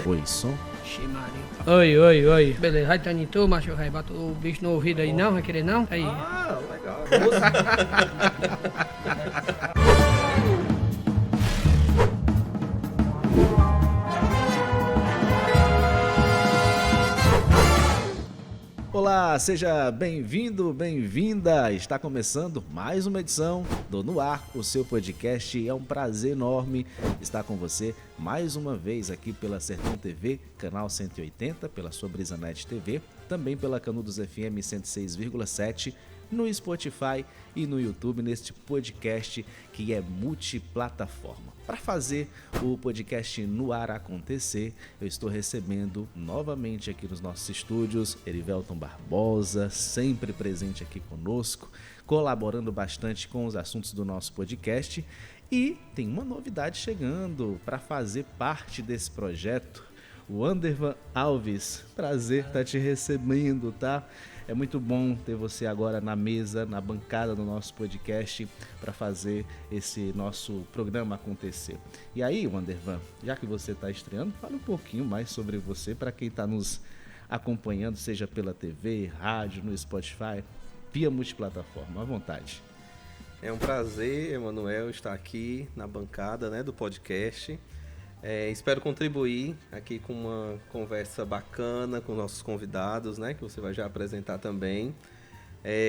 Oi, som. Oi. Beleza, vai Tanito, macho, vai bota o bicho no ouvido aí não, vai querer não? Aí. Ah, legal. Olá, seja bem-vindo, bem-vinda. Está começando mais uma edição do No Ar, o seu podcast. É um prazer enorme estar com você mais uma vez aqui pela Sertão TV, canal 180, pela sua Brisanet TV, também pela Canudos FM 106,7, no Spotify e no YouTube, neste podcast que é multiplataforma. Para fazer o podcast no ar acontecer, eu estou recebendo novamente aqui nos nossos estúdios Erivelton Barbosa, sempre presente aqui conosco, colaborando bastante com os assuntos do nosso podcast. E tem uma novidade chegando para fazer parte desse projeto, o Andervan Alves. Prazer estar te recebendo, tá? É muito bom ter você agora na mesa, na bancada do nosso podcast para fazer esse nosso programa acontecer. E aí, Andervan, já que você está estreando, fala um pouquinho mais sobre você para quem está nos acompanhando, seja pela TV, rádio, no Spotify, via multiplataforma. À vontade. É um prazer, Emanuel, estar aqui na bancada, né, do podcast. Espero contribuir aqui com uma conversa bacana com nossos convidados, né, que você vai já apresentar também.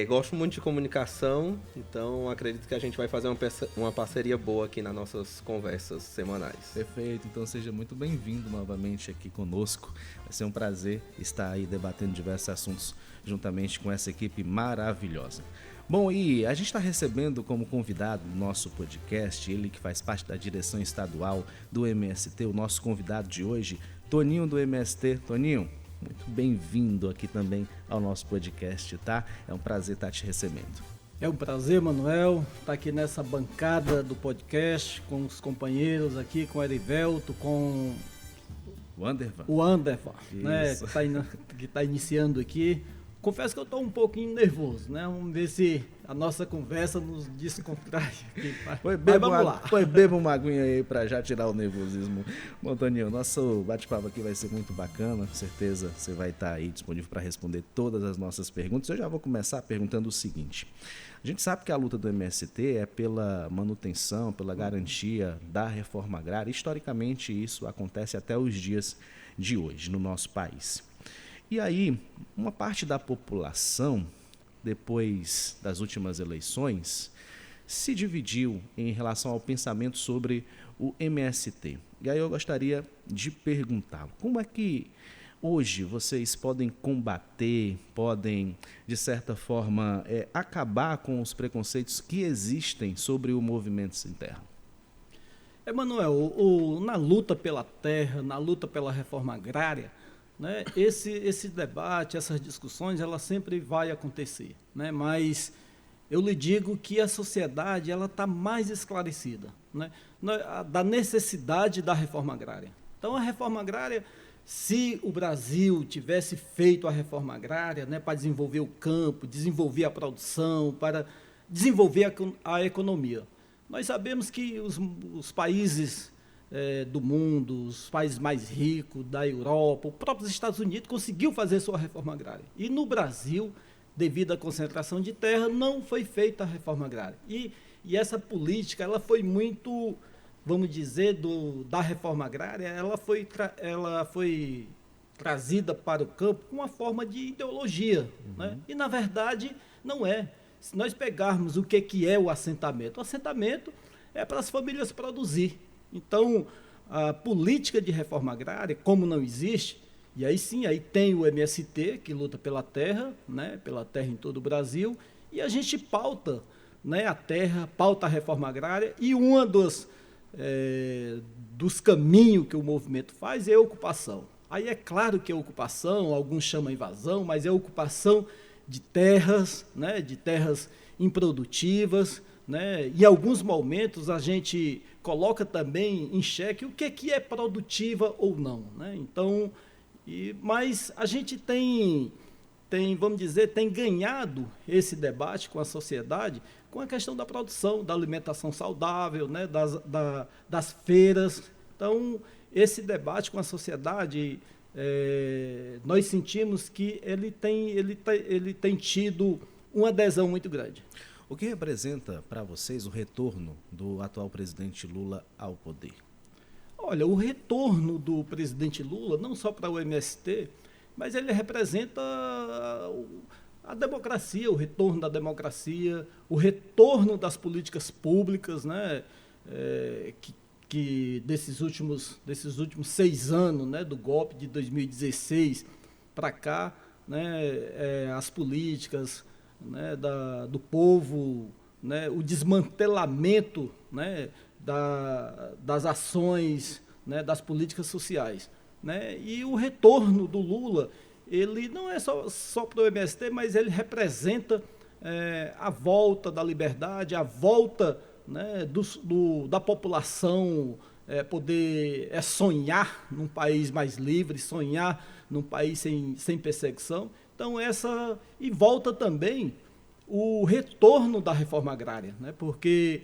Gosto muito de comunicação, então acredito que a gente vai fazer uma parceria boa aqui nas nossas conversas semanais. Perfeito, então seja muito bem-vindo novamente aqui conosco. Vai ser um prazer estar aí debatendo diversos assuntos juntamente com essa equipe maravilhosa. Bom, e a gente está recebendo como convidado do nosso podcast, ele que faz parte da direção estadual do MST, o nosso convidado de hoje, Toninho do MST. Toninho, muito bem-vindo aqui também ao nosso podcast, tá? É um prazer estar te recebendo. É um prazer, Manuel, estar aqui nessa bancada do podcast com os companheiros aqui, com o Erivelto, com o Andervan, né, que está iniciando aqui. Confesso que eu estou um pouquinho nervoso, né? Vamos ver se a nossa conversa nos descontrai. Vamos lá. Beba uma aguinha aí para já tirar o nervosismo. Bom, Toninho, nosso bate-papo aqui vai ser muito bacana. Com certeza você vai estar aí disponível para responder todas as nossas perguntas. Eu já vou começar perguntando o seguinte. A gente sabe que a luta do MST é pela manutenção, pela garantia da reforma agrária. Historicamente, isso acontece até os dias de hoje no nosso país. E aí, uma parte da população, depois das últimas eleições, se dividiu em relação ao pensamento sobre o MST. E aí eu gostaria de perguntar, como é que hoje vocês podem combater, podem, de certa forma, acabar com os preconceitos que existem sobre o movimento sem terra? Emanuel, na luta pela terra, na luta pela reforma agrária, né, esse debate, essas discussões, ela sempre vai acontecer, né, mas eu lhe digo que a sociedade está mais esclarecida, né, da necessidade da reforma agrária. Então, a reforma agrária, se o Brasil tivesse feito a reforma agrária, né, para desenvolver o campo, desenvolver a produção, para desenvolver a economia, nós sabemos que os países do mundo, os países mais ricos da Europa, os próprios Estados Unidos conseguiu fazer sua reforma agrária. E no Brasil, devido à concentração de terra, não foi feita a reforma agrária. E essa política, ela foi muito, vamos dizer, da reforma agrária, ela foi trazida para o campo com uma forma de ideologia. Né? E, na verdade, não é. Se nós pegarmos o que é o assentamento é para as famílias produzir. Então, a política de reforma agrária, como não existe, e aí sim, aí tem o MST, que luta pela terra, né, pela terra em todo o Brasil, e a gente pauta, né, a terra, pauta a reforma agrária, e dos caminhos que o movimento faz é a ocupação. Aí é claro que é ocupação, alguns chamam invasão, mas é ocupação de terras, né, de terras improdutivas, né? Em alguns momentos a gente coloca também em xeque o que é produtiva ou não, né? Então, mas a gente tem, vamos dizer, tem ganhado esse debate com a sociedade com a questão da produção, da alimentação saudável, né? das feiras. Então, esse debate com a sociedade, nós sentimos que ele tem tido uma adesão muito grande. O que representa para vocês o retorno do atual presidente Lula ao poder? Olha, o retorno do presidente Lula, não só para o MST, mas ele representa a democracia, o retorno da democracia, o retorno das políticas públicas, né, que desses últimos 6 anos, né, do golpe de 2016 para cá, né, as políticas, né, do povo, né, o desmantelamento, né, das ações, né, das políticas sociais, né, e o retorno do Lula, ele não é só para o MST, mas ele representa a volta da liberdade, a volta, né, da população poder sonhar num país mais livre, sonhar num país sem perseguição. Então, e volta também o retorno da reforma agrária, né? Porque,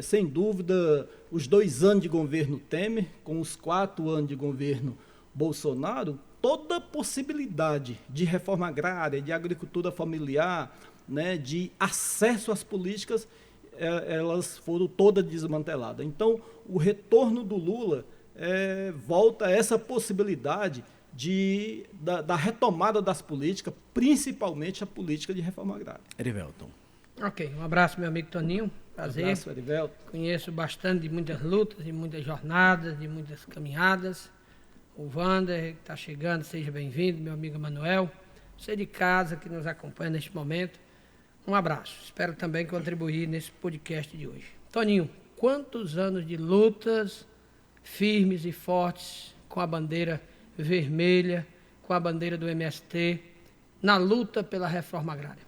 sem dúvida, os 2 anos de governo Temer, com os 4 anos de governo Bolsonaro, toda possibilidade de reforma agrária, de agricultura familiar, né, de acesso às políticas, elas foram todas desmanteladas. Então, o retorno do Lula volta a essa possibilidade da retomada das políticas, principalmente a política de reforma agrária. Erivelton. Ok, um abraço, meu amigo Toninho. Prazer. Um abraço, Erivelton. Conheço bastante de muitas lutas, de muitas jornadas, de muitas caminhadas. O Wander, que está chegando, seja bem-vindo, meu amigo Manuel. Você de casa que nos acompanha neste momento. Um abraço. Espero também contribuir nesse podcast de hoje. Toninho, quantos anos de lutas firmes e fortes com a bandeira vermelha, com a bandeira do MST, na luta pela reforma agrária?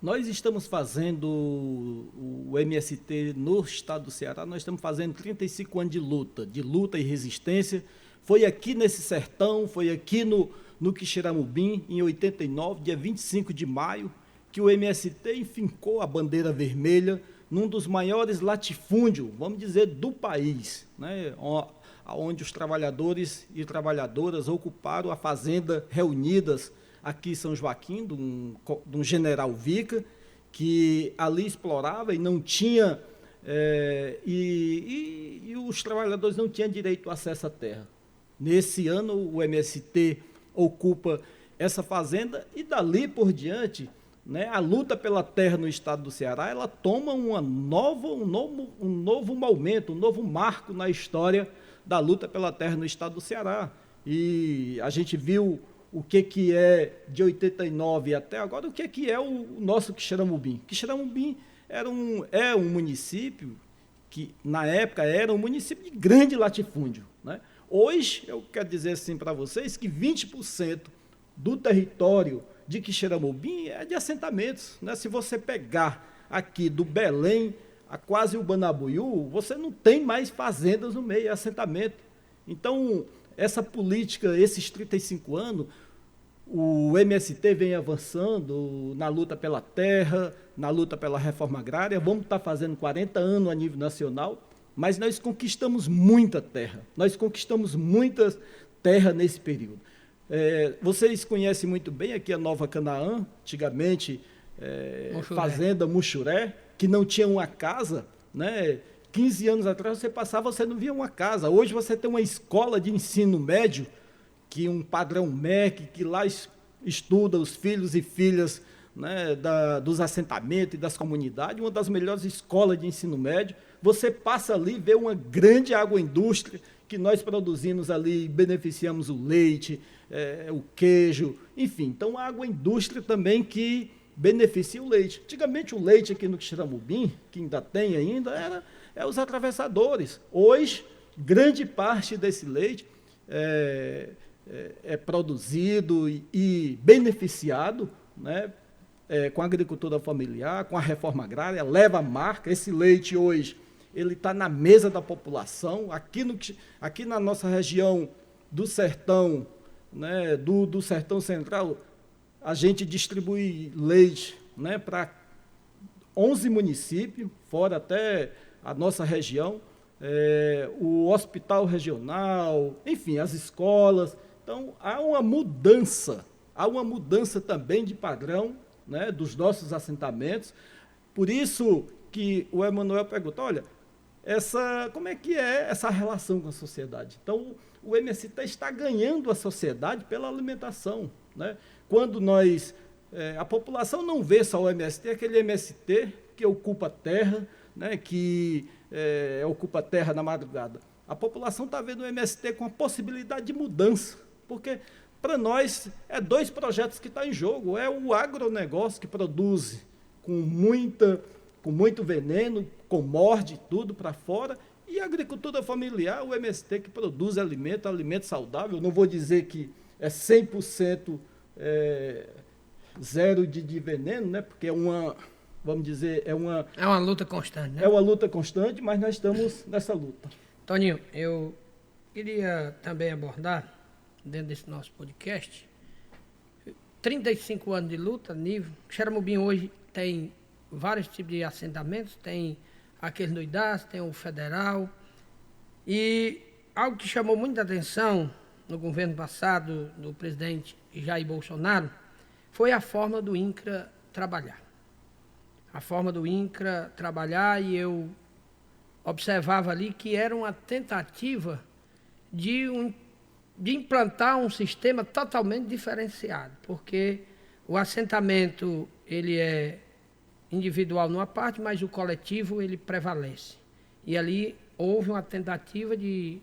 Nós estamos fazendo o MST no estado do Ceará, nós estamos fazendo 35 anos de luta e resistência. Foi aqui nesse sertão, foi aqui no Quixeramobim, em 89, dia 25 de maio, que o MST enfincou a bandeira vermelha num dos maiores latifúndios, vamos dizer, do país, né? Onde os trabalhadores e trabalhadoras ocuparam a fazenda Reunidas, aqui em São Joaquim, de um general Vica, que ali explorava e não tinha, e os trabalhadores não tinham direito ao acesso à terra. Nesse ano, o MST ocupa essa fazenda e dali por diante, né, a luta pela terra no estado do Ceará, ela toma um novo momento, um novo marco na história da luta pela terra no estado do Ceará. E a gente viu o que é de 89 até agora, o que é o nosso Quixeramobim. Quixeramobim é um município que, na época, era um município de grande latifúndio, né? Hoje, eu quero dizer assim para vocês que 20% do território de Quixeramobim é de assentamentos, né? Se você pegar aqui do Belém a quase o Banabuiú, você não tem mais fazendas no meio, é assentamento. Então, essa política, esses 35 anos, o MST vem avançando na luta pela terra, na luta pela reforma agrária. Vamos estar fazendo 40 anos a nível nacional, mas nós conquistamos muita terra. Nós conquistamos muita terra nesse período. Vocês conhecem muito bem aqui a Nova Canaã, antigamente, Fazenda Muxuré, que não tinha uma casa, né? 15 anos atrás você passava, você não via uma casa. Hoje você tem uma escola de ensino médio, que um padrão MEC, que lá estuda os filhos e filhas, né, dos assentamentos e das comunidades, uma das melhores escolas de ensino médio. Você passa ali e vê uma grande agroindústria que nós produzimos ali, beneficiamos o leite, o queijo, enfim. Então, a agroindústria também que beneficia o leite. Antigamente, o leite aqui no Quixeramobim, que ainda tem ainda, era os atravessadores. Hoje, grande parte desse leite é produzido e beneficiado, né, com a agricultura familiar, com a reforma agrária, leva a marca. Esse leite hoje ele está na mesa da população. Aqui na nossa região do sertão, né, do sertão central, a gente distribui leite, né, para 11 municípios, fora até a nossa região. o hospital regional, enfim, as escolas. Então, há uma mudança também de padrão, né, dos nossos assentamentos. Por isso que o Emanuel pergunta, olha, como é que é essa relação com a sociedade? Então, o MST está ganhando a sociedade pela alimentação, né? Quando a população não vê só o MST, aquele MST que ocupa terra, né, que ocupa terra na madrugada. A população está vendo o MST com a possibilidade de mudança, porque para nós é 2 projetos que estão em jogo. É o agronegócio que produz com muito veneno, com morde tudo para fora, e a agricultura familiar, o MST que produz alimento saudável. Não vou dizer que é 100% zero de veneno, né? Porque vamos dizer, é uma luta constante, né? É uma luta constante, mas nós estamos nessa luta. Toninho, eu queria também abordar, dentro desse nosso podcast, 35 anos de luta, nível. Xeramobim hoje tem vários tipos de assentamentos, tem aquele no IDAS, tem o federal. E algo que chamou muita atenção no governo passado do presidente Jair Bolsonaro foi a forma do INCRA trabalhar. A forma do INCRA trabalhar, e eu observava ali que era uma tentativa de implantar um sistema totalmente diferenciado, porque o assentamento ele é individual numa parte, mas o coletivo ele prevalece. E ali houve uma tentativa de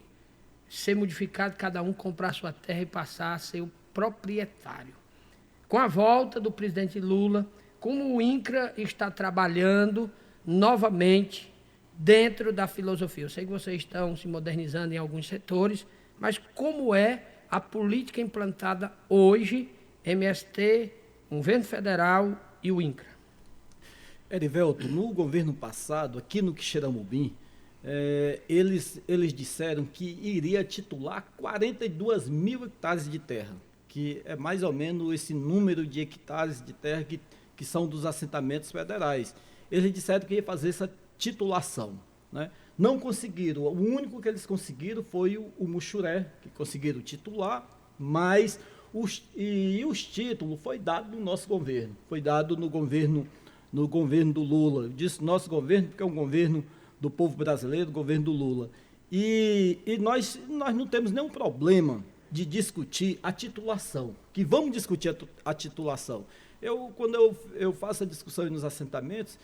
ser modificado, cada um comprar sua terra e passar a ser o proprietário. Com a volta do presidente Lula, como o INCRA está trabalhando novamente dentro da filosofia. Eu sei que vocês estão se modernizando em alguns setores, mas como é a política implantada hoje, MST, governo federal e o INCRA? Erivelto, no governo passado, aqui no Quixeramobim, eles disseram que iria titular 42 mil hectares de terra, que é mais ou menos esse número de hectares de terra que são dos assentamentos federais. Eles disseram que ia fazer essa titulação, né? Não conseguiram. O único que eles conseguiram foi o Muxuré, que conseguiram titular, mas os títulos foi dado no nosso governo, foi dado no governo do Lula. Eu disse nosso governo porque é um governo do povo brasileiro, governo do Lula. E nós não temos nenhum problema de discutir a titulação, que vamos discutir a titulação. Quando eu faço a discussão nos assentamentos,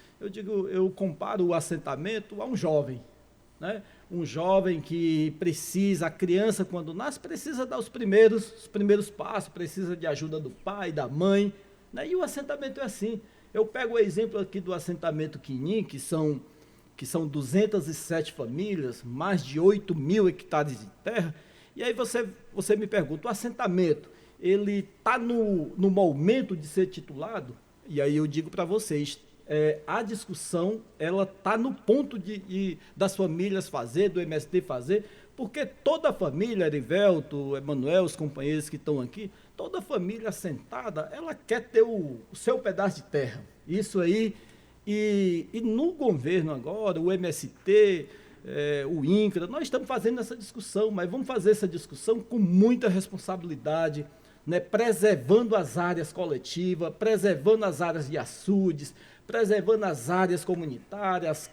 eu comparo o assentamento a um jovem, né? Um jovem que precisa, a criança quando nasce, precisa dar os primeiros passos, precisa de ajuda do pai, da mãe, né? E o assentamento é assim. Eu pego o exemplo aqui do assentamento Quinim, que são 207 famílias, mais de 8 mil hectares de terra, e aí você me pergunta, o assentamento, ele está no momento de ser titulado? E aí eu digo para vocês, a discussão ela está no ponto das famílias fazer, do MST fazer, porque toda a família, Erivelto, Emanuel, os companheiros que estão aqui, toda família assentada, ela quer ter o seu pedaço de terra. Isso aí, e no governo agora, o MST, o INCRA, nós estamos fazendo essa discussão, mas vamos fazer essa discussão com muita responsabilidade, né, preservando as áreas coletivas, preservando as áreas de açudes, preservando as áreas comunitárias,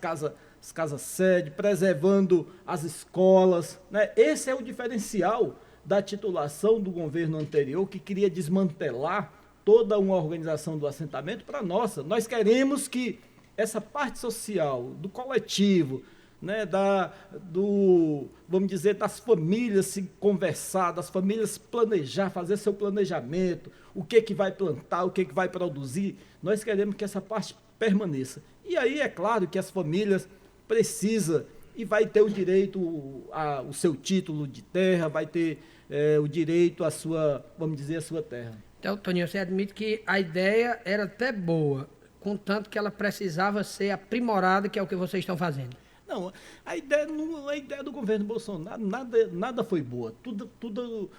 as casas-sede, preservando as escolas, né? Esse é o diferencial da titulação do governo anterior, que queria desmantelar toda uma organização do assentamento para a nossa. Nós queremos que essa parte social, do coletivo, né, vamos dizer, das famílias se conversar, das famílias planejar, fazer seu planejamento, o que vai plantar, o que vai produzir, nós queremos que essa parte permaneça. E aí é claro que as famílias precisam e vai ter o direito ao seu título de terra, vai ter o direito à sua, vamos dizer, a sua terra. Então, Toninho, você admite que a ideia era até boa, contanto que ela precisava ser aprimorada, que é o que vocês estão fazendo. Não, a ideia do governo Bolsonaro, nada foi boa. Tudo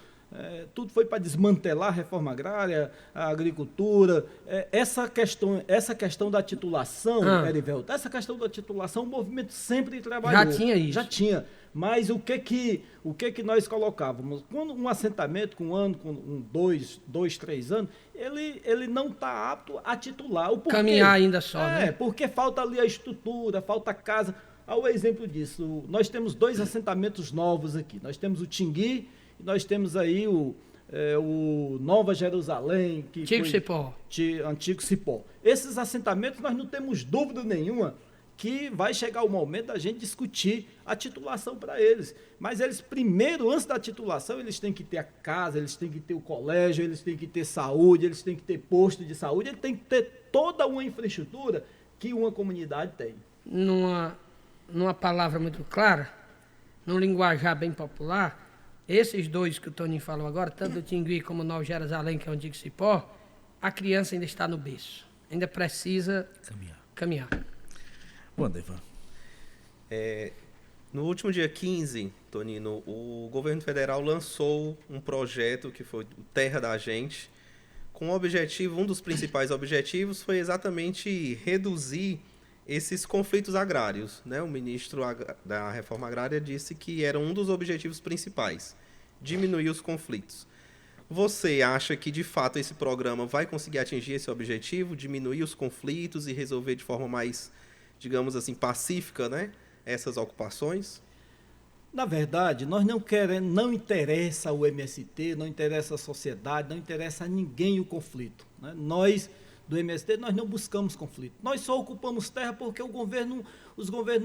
tudo foi para desmantelar a reforma agrária, a agricultura. Essa questão da titulação, Erivelto, essa questão da titulação, o movimento sempre trabalhou. Já tinha isso. Já tinha. Mas o que nós colocávamos? Quando um assentamento com um ano, com dois, 3 anos, ele não está apto a titular. O porquê? Caminhar ainda só, né? Porque falta ali a estrutura, falta a casa. Ao exemplo disso, nós temos 2 assentamentos novos aqui. Nós temos o Tingui e nós temos aí o Nova Jerusalém. Antigo Cipó. Esses assentamentos nós não temos dúvida nenhuma que vai chegar o momento da gente discutir a titulação para eles. Mas eles primeiro, antes da titulação, eles têm que ter a casa, eles têm que ter o colégio, eles têm que ter saúde, eles têm que ter posto de saúde, eles têm que ter toda uma infraestrutura que uma comunidade tem. Numa palavra muito clara, num linguajar bem popular, esses 2 que o Toninho falou agora, tanto o Tingui como o Nova Jerusalém, que é o Antigo Cipó, a criança ainda está no berço, ainda precisa caminhar. Bom, Devan. No último dia 15, Tonino, o governo federal lançou um projeto que foi o Terra da Gente, com o objetivo, um dos principais objetivos foi exatamente reduzir esses conflitos agrários, né? O ministro da Reforma Agrária disse que era um dos objetivos principais, diminuir os conflitos. Você acha que, de fato, esse programa vai conseguir atingir esse objetivo, diminuir os conflitos e resolver de forma mais, digamos assim, pacífica, né, essas ocupações? Na verdade, nós não interessa o MST, não interessa a sociedade, não interessa a ninguém o conflito, né? Nós, do MST, nós não buscamos conflito. Nós só ocupamos terra porque os governos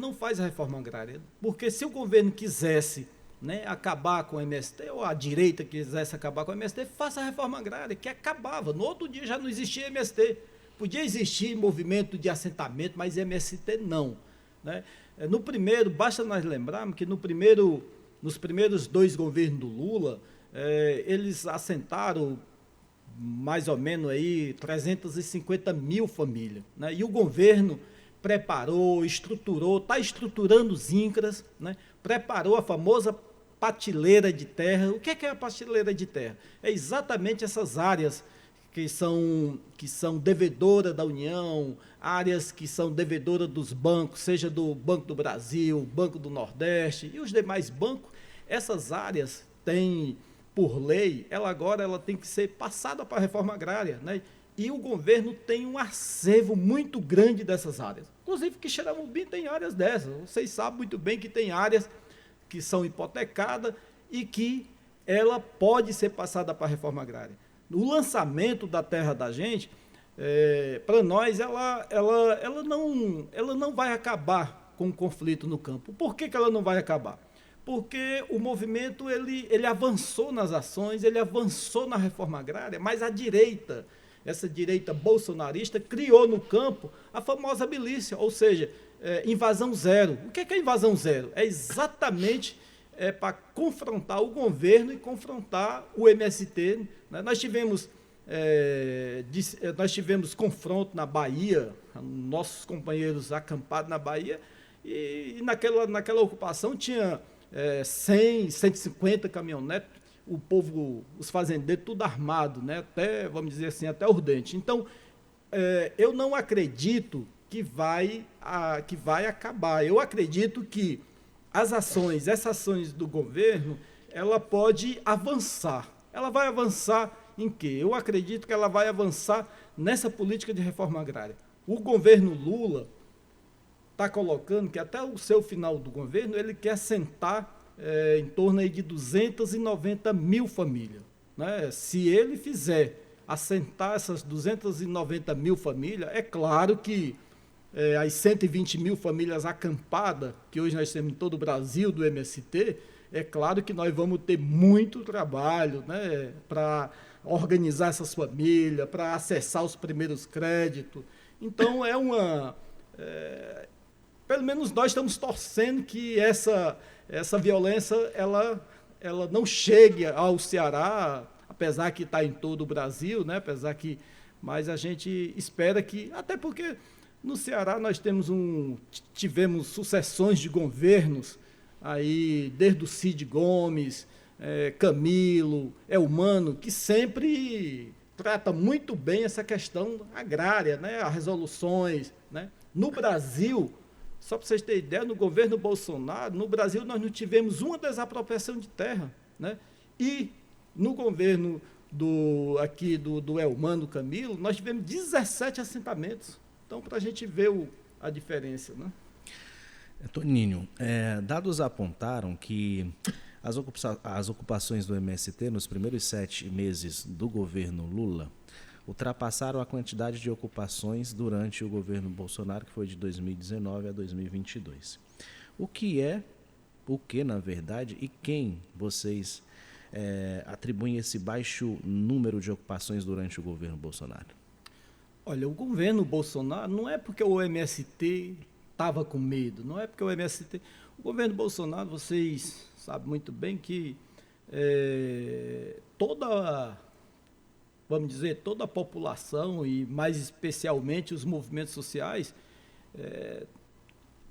não fazem a reforma agrária. Porque se o governo quisesse, né, acabar com o MST, ou a direita quisesse acabar com o MST, faça a reforma agrária, que acabava. No outro dia já não existia MST. Podia existir movimento de assentamento, mas MST não, né? Basta nós lembrarmos que nos primeiros 2 governos do Lula, eles assentaram mais ou menos aí 350 mil famílias, né? E o governo preparou, estruturou, está estruturando os INCRAs, né? Preparou a famosa prateleira de terra. O que é a prateleira de terra? É exatamente essas áreas que são devedoras da União, áreas que são devedoras dos bancos, seja do Banco do Brasil, Banco do Nordeste e os demais bancos. Essas áreas têm, por lei, ela tem que ser passada para a reforma agrária, né? E o governo tem um acervo muito grande dessas áreas. Inclusive, Quixeramobim tem áreas dessas. Vocês sabem muito bem que tem áreas que são hipotecadas e que ela pode ser passada para a reforma agrária. O lançamento da Terra da Gente, para nós, ela não vai acabar com o conflito no campo. Por que ela não vai acabar? Porque o movimento ele avançou nas ações, ele avançou na reforma agrária, mas a direita, essa direita bolsonarista, criou no campo a famosa milícia, ou seja, invasão zero. O que é invasão zero? É exatamente para confrontar o governo e confrontar o MST. Né? Nós tivemos confronto na Bahia, nossos companheiros acampados na Bahia, e naquela ocupação tinha 100, 150 caminhonetes, o povo, os fazendeiros, tudo armado, né? Até, vamos dizer assim, até os dentes. Então, eu não acredito que vai acabar. Eu acredito que essas ações do governo, ela pode avançar. Ela vai avançar em quê? Eu acredito que ela vai avançar nessa política de reforma agrária. O governo Lula está colocando que até o seu final do governo ele quer assentar em torno aí de 290 mil famílias, né? Se ele fizer assentar essas 290 mil famílias, é claro que as 120 mil famílias acampadas, que hoje nós temos em todo o Brasil do MST, é claro que nós vamos ter muito trabalho, né, para organizar essas famílias, para acessar os primeiros créditos. Então, pelo menos nós estamos torcendo que essa violência ela não chegue ao Ceará, apesar que está em todo o Brasil, né, mas a gente espera que, até porque no Ceará nós tivemos sucessões de governos, aí, desde o Cid Gomes, Camilo, Elmano, que sempre trata muito bem essa questão agrária, né? As resoluções, né? No Brasil, só para vocês terem ideia, no governo Bolsonaro, no Brasil nós não tivemos uma desapropriação de terra, né? E no governo do Elmano Camilo, nós tivemos 17 assentamentos. Então, para a gente ver a diferença, né? Toninho, dados apontaram que as ocupações do MST nos primeiros 7 meses do governo Lula ultrapassaram a quantidade de ocupações durante o governo Bolsonaro, que foi de 2019 a 2022. O que, na verdade, e quem vocês atribuem esse baixo número de ocupações durante o governo Bolsonaro? Olha, o governo Bolsonaro não é porque o MST estava com medo, não é porque o MST... O governo Bolsonaro, vocês sabem muito bem que vamos dizer, toda a população e mais especialmente os movimentos sociais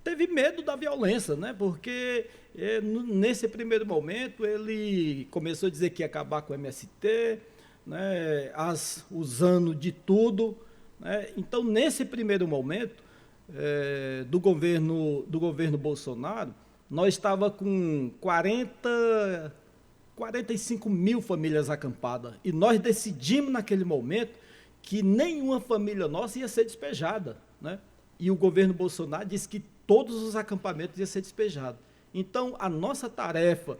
teve medo da violência, né? Porque nesse primeiro momento ele começou a dizer que ia acabar com o MST, né? Usando de tudo, né? Então, nesse primeiro momento do governo Bolsonaro, nós estávamos com 45 mil famílias acampadas. E nós decidimos naquele momento que nenhuma família nossa ia ser despejada, né? E o governo Bolsonaro disse que todos os acampamentos iam ser despejados. Então, a nossa tarefa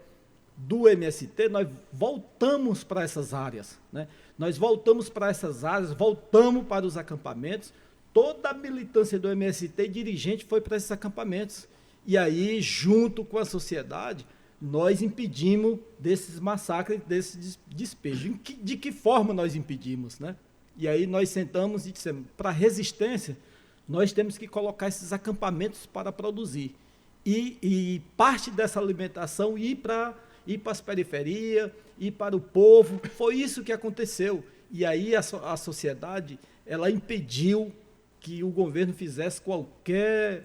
do MST, nós voltamos para essas áreas, né? Nós voltamos para essas áreas, voltamos para os acampamentos. Toda a militância do MST dirigente foi para esses acampamentos. E aí, junto com a sociedade, nós impedimos desses massacres, desses despejos. De que forma nós impedimos, né? E aí nós sentamos e dissemos, para a resistência, nós temos que colocar esses acampamentos para produzir. E parte dessa alimentação ir para as periferias, ir para o povo. Foi isso que aconteceu. E aí a sociedade, ela impediu que o governo fizesse qualquer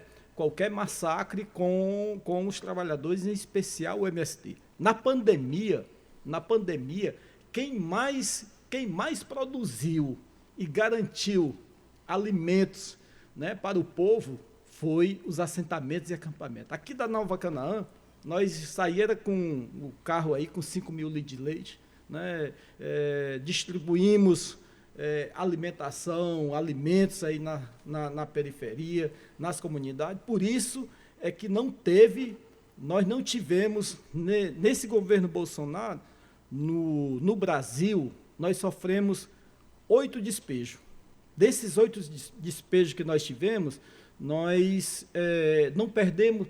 massacre com os trabalhadores, em especial o MST. Na pandemia, quem mais produziu e garantiu alimentos, né, para o povo foi os assentamentos e acampamentos. Aqui da Nova Canaã, nós saímos com o carro aí com 5 mil litros de leite, né, distribuímos alimentação, alimentos aí na periferia, nas comunidades. Por isso é que nós não tivemos, nesse governo Bolsonaro, no Brasil, nós sofremos 8 despejos. Desses 8 despejos que nós tivemos, nós não perdemos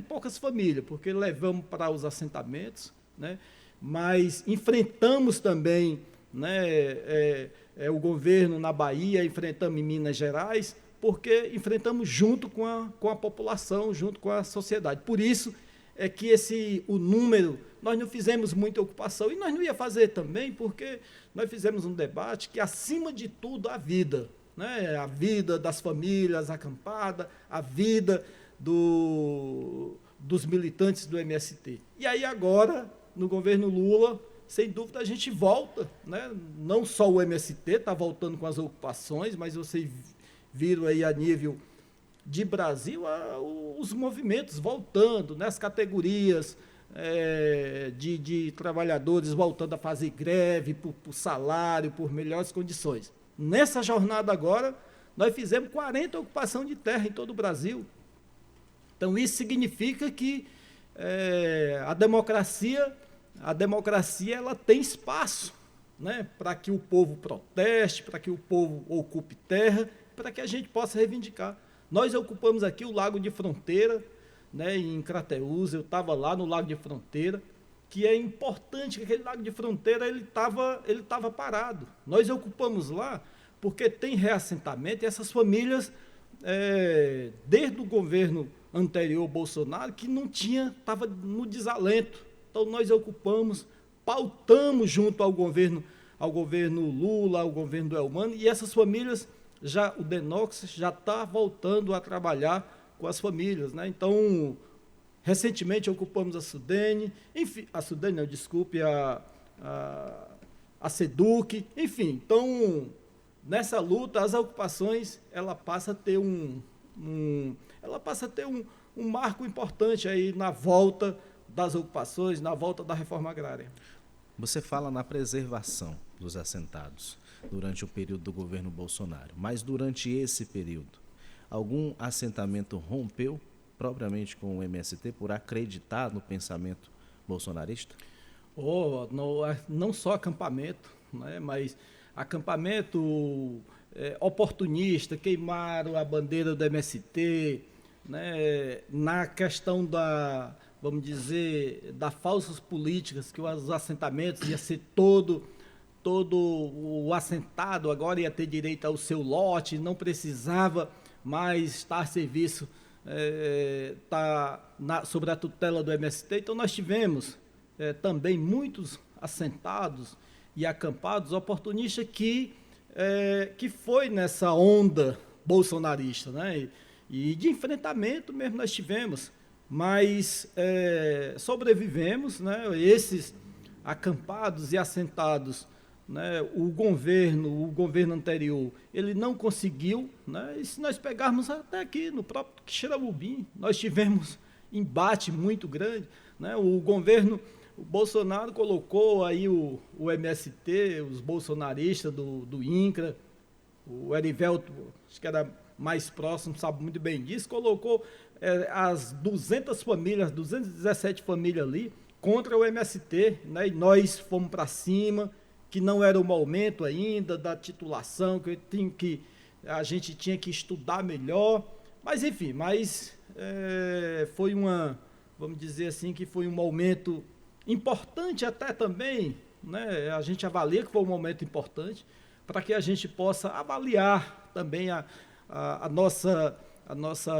poucas famílias, porque levamos para os assentamentos, né? Mas enfrentamos também, né, o governo na Bahia, enfrentamos em Minas Gerais, porque enfrentamos junto com a população, junto com a sociedade. Por isso é que o número, nós não fizemos muita ocupação, e nós não ia fazer também, porque nós fizemos um debate que, acima de tudo, a vida, né? A vida das famílias acampadas, a vida dos militantes do MST. E aí agora, no governo Lula, sem dúvida a gente volta, né? Não só o MST está voltando com as ocupações, mas vocês viram aí a nível de Brasil os movimentos voltando, né? As categorias de trabalhadores voltando a fazer greve por salário, por melhores condições. Nessa jornada agora, nós fizemos 40 ocupações de terra em todo o Brasil. Então, isso significa que a democracia ela tem espaço, né, para que o povo proteste, para que o povo ocupe terra, para que a gente possa reivindicar. Nós ocupamos aqui o Lago de Fronteira, né, em Crateús. Eu estava lá no Lago de Fronteira, que é importante, que aquele Lago de Fronteira ele estava parado. Nós ocupamos lá porque tem reassentamento, e essas famílias, desde o governo anterior, Bolsonaro, que estava no desalento. Então, nós ocupamos, pautamos junto ao governo Lula, ao governo do Elmano, e essas famílias, o Denox já está voltando a trabalhar com as famílias, né? Então, Recentemente ocupamos a Sudene, enfim, a Sudene não, desculpe, a SEDUC, enfim. Então, nessa luta, as ocupações, ela passa a ter um marco importante aí na volta das ocupações, na volta da reforma agrária. Você fala na preservação dos assentados durante o período do governo Bolsonaro, mas durante esse período, algum assentamento rompeu propriamente com o MST por acreditar no pensamento bolsonarista? Não só acampamento, né, mas acampamento oportunista, queimaram a bandeira do MST, né, na questão vamos dizer, das falsas políticas, que os assentamentos ia ser todo o assentado agora ia ter direito ao seu lote, não precisava mais estar a serviço, sobre a tutela do MST. Então nós tivemos também muitos assentados e acampados oportunistas que foi nessa onda bolsonarista, né? E de enfrentamento mesmo nós tivemos, mas sobrevivemos, né? Esses acampados e assentados, né? O governo anterior, ele não conseguiu, né? E se nós pegarmos até aqui no próprio Quixeramobim, nós tivemos embate muito grande, né? O Bolsonaro colocou aí o MST, os bolsonaristas do INCRA, o Erivelto, acho que era mais próximo, sabe muito bem disso, colocou as 217 famílias ali contra o MST, né? E nós fomos para cima, que não era o momento ainda da titulação, que a gente tinha que estudar melhor, mas enfim, foi vamos dizer assim, que foi um momento importante até também, né? A gente avalia que foi um momento importante para que a gente possa avaliar também a nossa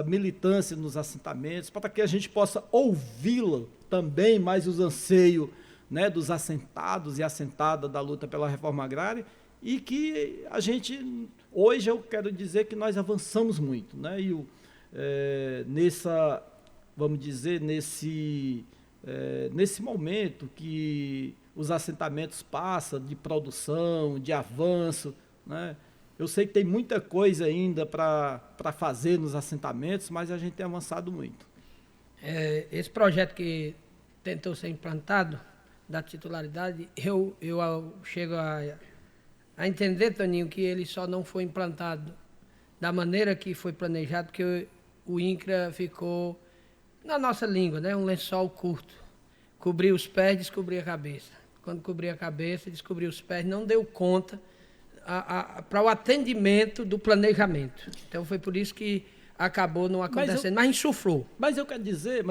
militância nos assentamentos, para que a gente possa ouvi-la também, mais os anseios, né, dos assentados e assentadas da luta pela reforma agrária, e que a gente, hoje eu quero dizer que nós avançamos muito, né? E vamos dizer, nesse momento que os assentamentos passam de produção, de avanço, né? Eu sei que tem muita coisa ainda para fazer nos assentamentos, mas a gente tem avançado muito. Esse projeto que tentou ser implantado, da titularidade, eu chego a entender, Toninho, que ele só não foi implantado da maneira que foi planejado, porque o INCRA ficou, na nossa língua, né, um lençol curto. Cobria os pés, descobria a cabeça. Quando cobria a cabeça, descobria os pés, não deu conta para o atendimento do planejamento. Então foi por isso que acabou não acontecendo, mas insuflou. Mas eu quero dizer,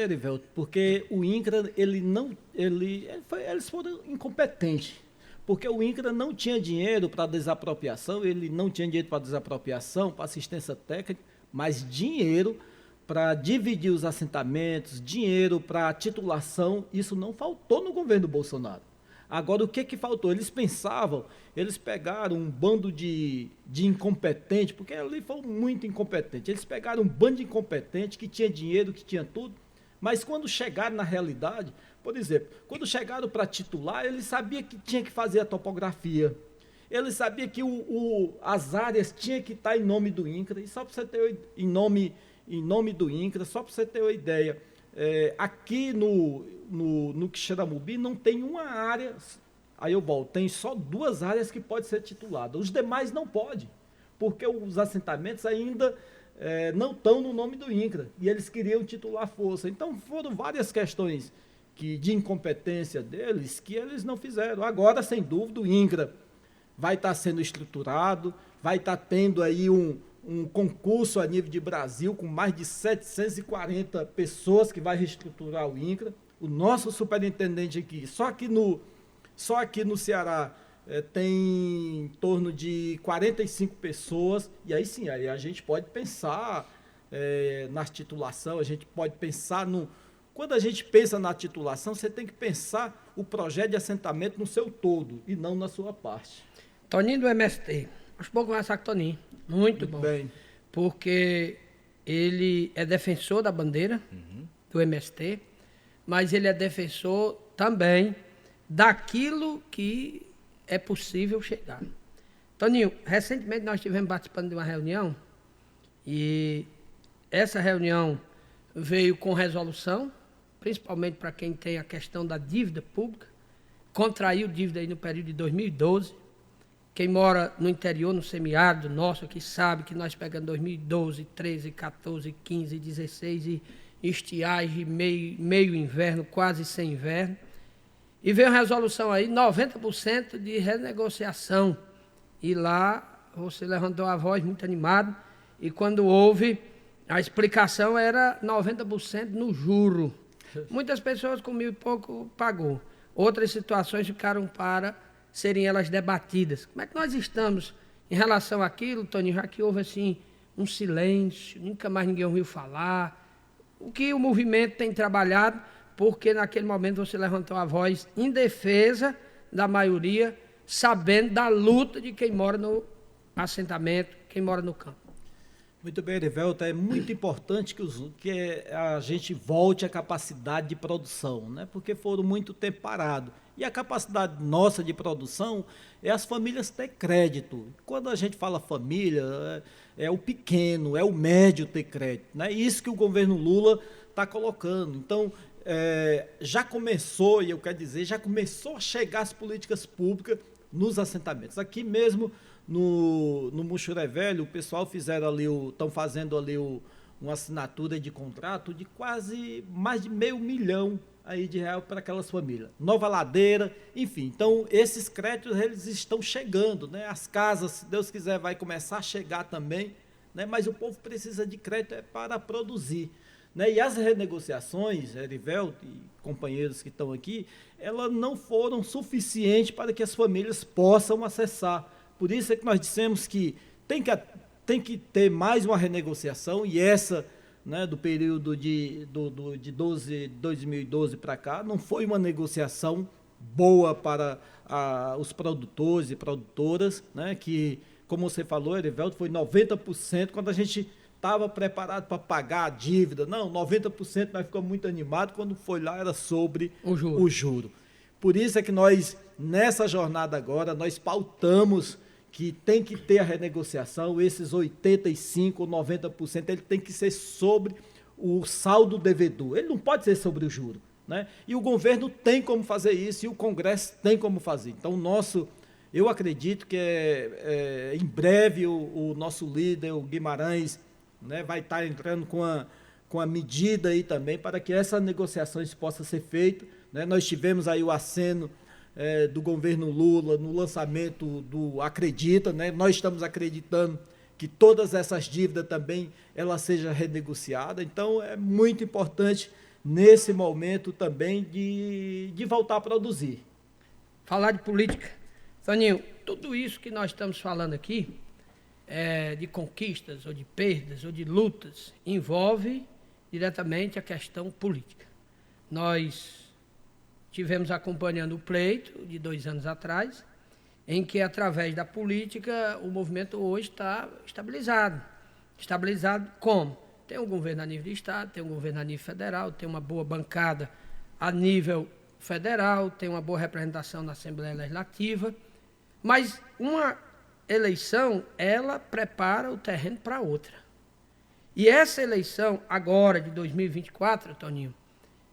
Erivelto, porque o INCRA, eles foram incompetentes, porque o INCRA não tinha dinheiro para desapropriação, ele não tinha dinheiro para desapropriação, para assistência técnica, mas dinheiro para dividir os assentamentos, dinheiro para titulação, isso não faltou no governo Bolsonaro. Agora, o que faltou? Eles pegaram um bando de incompetentes, porque ali foram muito incompetentes. Eles pegaram um bando de incompetentes que tinha dinheiro, que tinha tudo, mas quando chegaram na realidade, por exemplo, quando chegaram para titular, eles sabiam que tinha que fazer a topografia, eles sabiam que as áreas tinham que estar em nome do INCRA, e só para você ter em nome do INCRA, só para você ter uma ideia, aqui no Quixeramobim não tem uma área, aí eu volto, tem só 2 áreas que pode ser titulada, os demais não pode, porque os assentamentos ainda não estão no nome do INCRA, e eles queriam titular força. Então foram várias questões de incompetência deles que eles não fizeram. Agora, sem dúvida, o INCRA vai estar sendo estruturado, vai estar tendo aí um concurso a nível de Brasil, com mais de 740 pessoas que vai reestruturar o INCRA. O nosso superintendente aqui, só aqui no Ceará, tem em torno de 45 pessoas, e aí sim, aí a gente pode pensar na titulação, a gente pode pensar Quando a gente pensa na titulação, você tem que pensar o projeto de assentamento no seu todo, e não na sua parte. Toninho do MST, acho bom conversar com o Toninho. Muito bom. Bem. Porque ele é defensor da bandeira, do MST, mas ele é defensor também daquilo que é possível chegar. Toninho, recentemente nós estivemos participando de uma reunião e essa reunião veio com resolução, principalmente para quem tem a questão da dívida pública, contraiu dívida aí no período de 2012. Quem mora no interior, no semiárido nosso aqui, sabe que nós pegamos 2012, 13, 14, 15, 16 e estiagem, meio inverno, quase sem inverno. E veio a resolução aí, 90% de renegociação. E lá você levantou a voz muito animado, e quando houve, a explicação era 90% no juro. Muitas pessoas com 1.000 e pouco pagou. Outras situações ficaram para serem elas debatidas. Como é que nós estamos em relação àquilo, Toninho, já que houve assim um silêncio, nunca mais ninguém ouviu falar? O que o movimento tem trabalhado, porque naquele momento você levantou a voz em defesa da maioria, sabendo da luta de quem mora no assentamento, quem mora no campo. Muito bem, Erivelto, é muito importante que a gente volte à capacidade de produção, né? Porque foram muito tempo parados. E a capacidade nossa de produção é as famílias ter crédito. Quando a gente fala família, é o pequeno, é o médio ter crédito, né? Isso que o governo Lula está colocando. Então, já começou, e eu quero dizer, já começou a chegar as políticas públicas nos assentamentos. Aqui mesmo no Muxuré Velho, o pessoal estão fazendo ali uma assinatura de contrato de quase mais de R$500 milhão aí de real para aquelas famílias. Nova Ladeira, enfim. Então, esses créditos, eles estão chegando, né? As casas, se Deus quiser, vai começar a chegar também, né? Mas o povo precisa de crédito para produzir, né? E as renegociações, Erivelto e companheiros que estão aqui, elas não foram suficientes para que as famílias possam acessar. Por isso é que nós dissemos que tem que ter mais uma renegociação, e essa, né, do período de 2012 para cá, não foi uma negociação boa para os produtores e produtoras, né, que, como você falou, Erivelto, foi 90%, quando a gente estava preparado para pagar a dívida. Não, 90% nós ficamos muito animados, quando foi lá era sobre o juro. Por isso é que nós, nessa jornada agora, nós pautamos que tem que ter a renegociação, esses 85% ou 90%, ele tem que ser sobre o saldo devedor, ele não pode ser sobre o juro, né? E o governo tem como fazer isso, e o Congresso tem como fazer. Então, eu acredito que em breve o nosso líder, o Guimarães, né, vai estar entrando com a medida aí também para que essas negociações possam ser feitas, né? Nós tivemos aí o aceno do governo Lula no lançamento do Acredita, né? Nós estamos acreditando que todas essas dívidas também ela seja renegociada. Então é muito importante nesse momento também de voltar a produzir. Falar de política. Toninho, tudo isso que nós estamos falando aqui, de conquistas ou de perdas ou de lutas, envolve diretamente a questão política. Nós tivemos acompanhando o pleito de 2 anos atrás, em que, através da política, o movimento hoje está estabilizado. Estabilizado como? Tem um governo a nível de Estado, tem um governo a nível federal, tem uma boa bancada a nível federal, tem uma boa representação na Assembleia Legislativa, mas uma eleição, ela prepara o terreno para outra. E essa eleição, agora, de 2024, Toninho,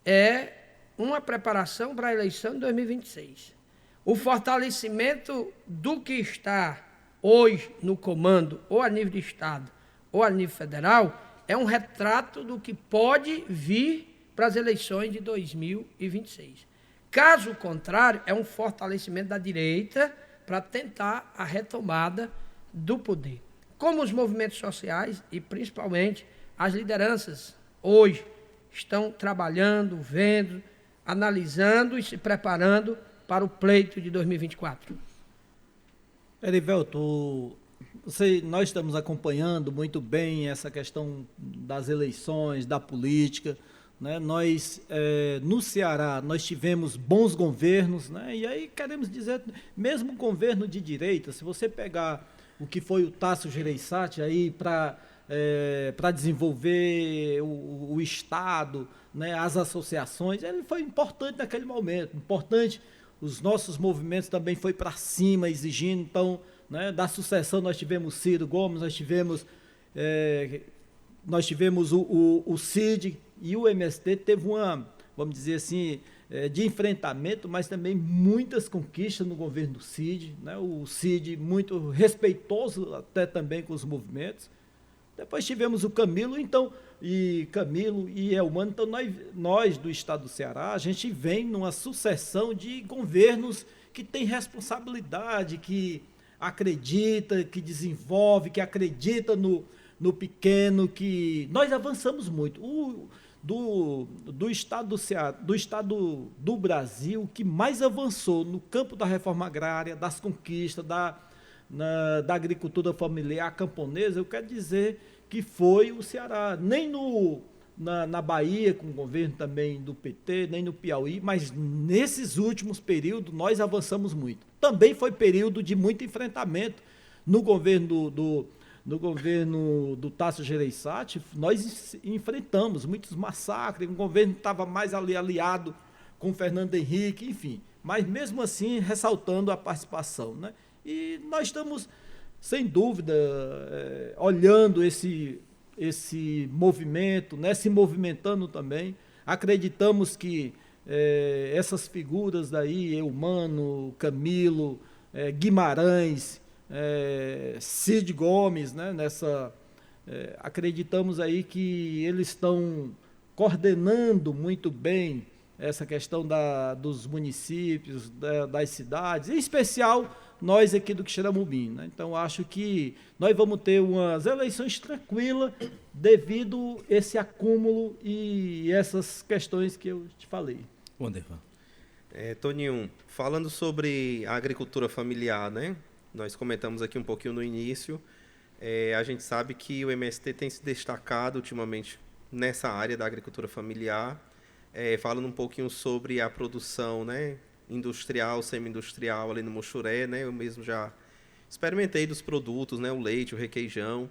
é uma preparação para a eleição de 2026. O fortalecimento do que está hoje no comando, ou a nível de Estado, ou a nível federal, é um retrato do que pode vir para as eleições de 2026. Caso contrário, é um fortalecimento da direita para tentar a retomada do poder. Como os movimentos sociais e principalmente as lideranças hoje estão trabalhando, vendo, analisando e se preparando para o pleito de 2024? Erivelto, nós estamos acompanhando muito bem essa questão das eleições, da política, né? Nós, no Ceará, nós tivemos bons governos, né? E aí queremos dizer, mesmo governo de direita, se você pegar o que foi o Tasso Gereissati aí para desenvolver o Estado, né, as associações, ele foi importante naquele momento, importante. Os nossos movimentos também foi para cima, exigindo, então, né, da sucessão nós tivemos Ciro Gomes, nós tivemos o CID, e o MST teve uma, vamos dizer assim, de enfrentamento, mas também muitas conquistas no governo do CID, né? O CID muito respeitoso até também com os movimentos. Depois tivemos o Camilo e Elmano. Então nós do estado do Ceará, a gente vem numa sucessão de governos que tem responsabilidade, que acredita, que desenvolve, que acredita no pequeno, que nós avançamos muito. Do estado do Ceará, do estado do Brasil, que mais avançou no campo da reforma agrária, das conquistas, da agricultura familiar camponesa, eu quero dizer que foi o Ceará. Nem na Bahia, com o governo também do PT, nem no Piauí, mas nesses últimos períodos nós avançamos muito. Também foi período de muito enfrentamento no governo do Tasso Gereissati. Nós enfrentamos muitos massacres, o governo estava mais ali aliado com o Fernando Henrique, enfim, mas mesmo assim ressaltando a participação, né? E nós estamos, sem dúvida, olhando esse movimento, né, se movimentando também. Acreditamos que essas figuras daí, Eumano, Camilo, Guimarães, Cid Gomes, né, acreditamos aí que eles estão coordenando muito bem essa questão dos municípios, das cidades, em especial nós aqui do Quixeramobim, né? Então acho que nós vamos ter umas eleições tranquilas devido a esse acúmulo e essas questões que eu te falei. Wandervan. Toninho, falando sobre a agricultura familiar, né? Nós comentamos aqui um pouquinho no início. A gente sabe que o MST tem se destacado ultimamente nessa área da agricultura familiar, falando um pouquinho sobre a produção, né, industrial, semi-industrial ali no Muxuré, né? Eu mesmo já experimentei dos produtos, né, o leite, o requeijão,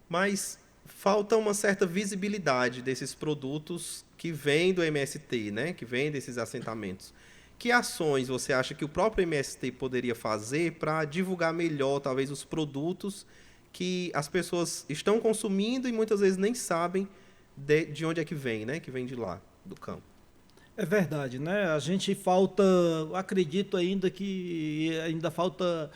mas falta uma certa visibilidade desses produtos que vêm do MST, né, que vêm desses assentamentos. Que ações você acha que o próprio MST poderia fazer para divulgar melhor, talvez, os produtos que as pessoas estão consumindo e muitas vezes nem sabem de onde é que vem, né? Que vem de lá, do campo. É verdade, né? A gente acredito ainda que ainda falta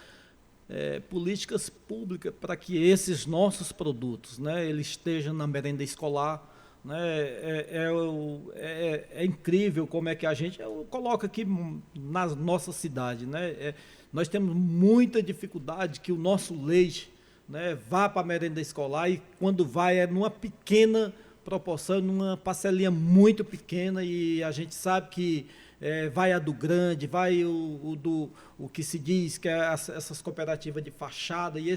políticas públicas para que esses nossos produtos, né, eles estejam na merenda escolar. Né? É incrível como é que a gente coloca aqui na nossa cidade, né? Nós temos muita dificuldade que o nosso leite, né, vá para a merenda escolar, e quando vai numa pequena proporção, numa parcelinha muito pequena, e a gente sabe que vai a do grande, vai o que se diz que é essas cooperativas de fachada, e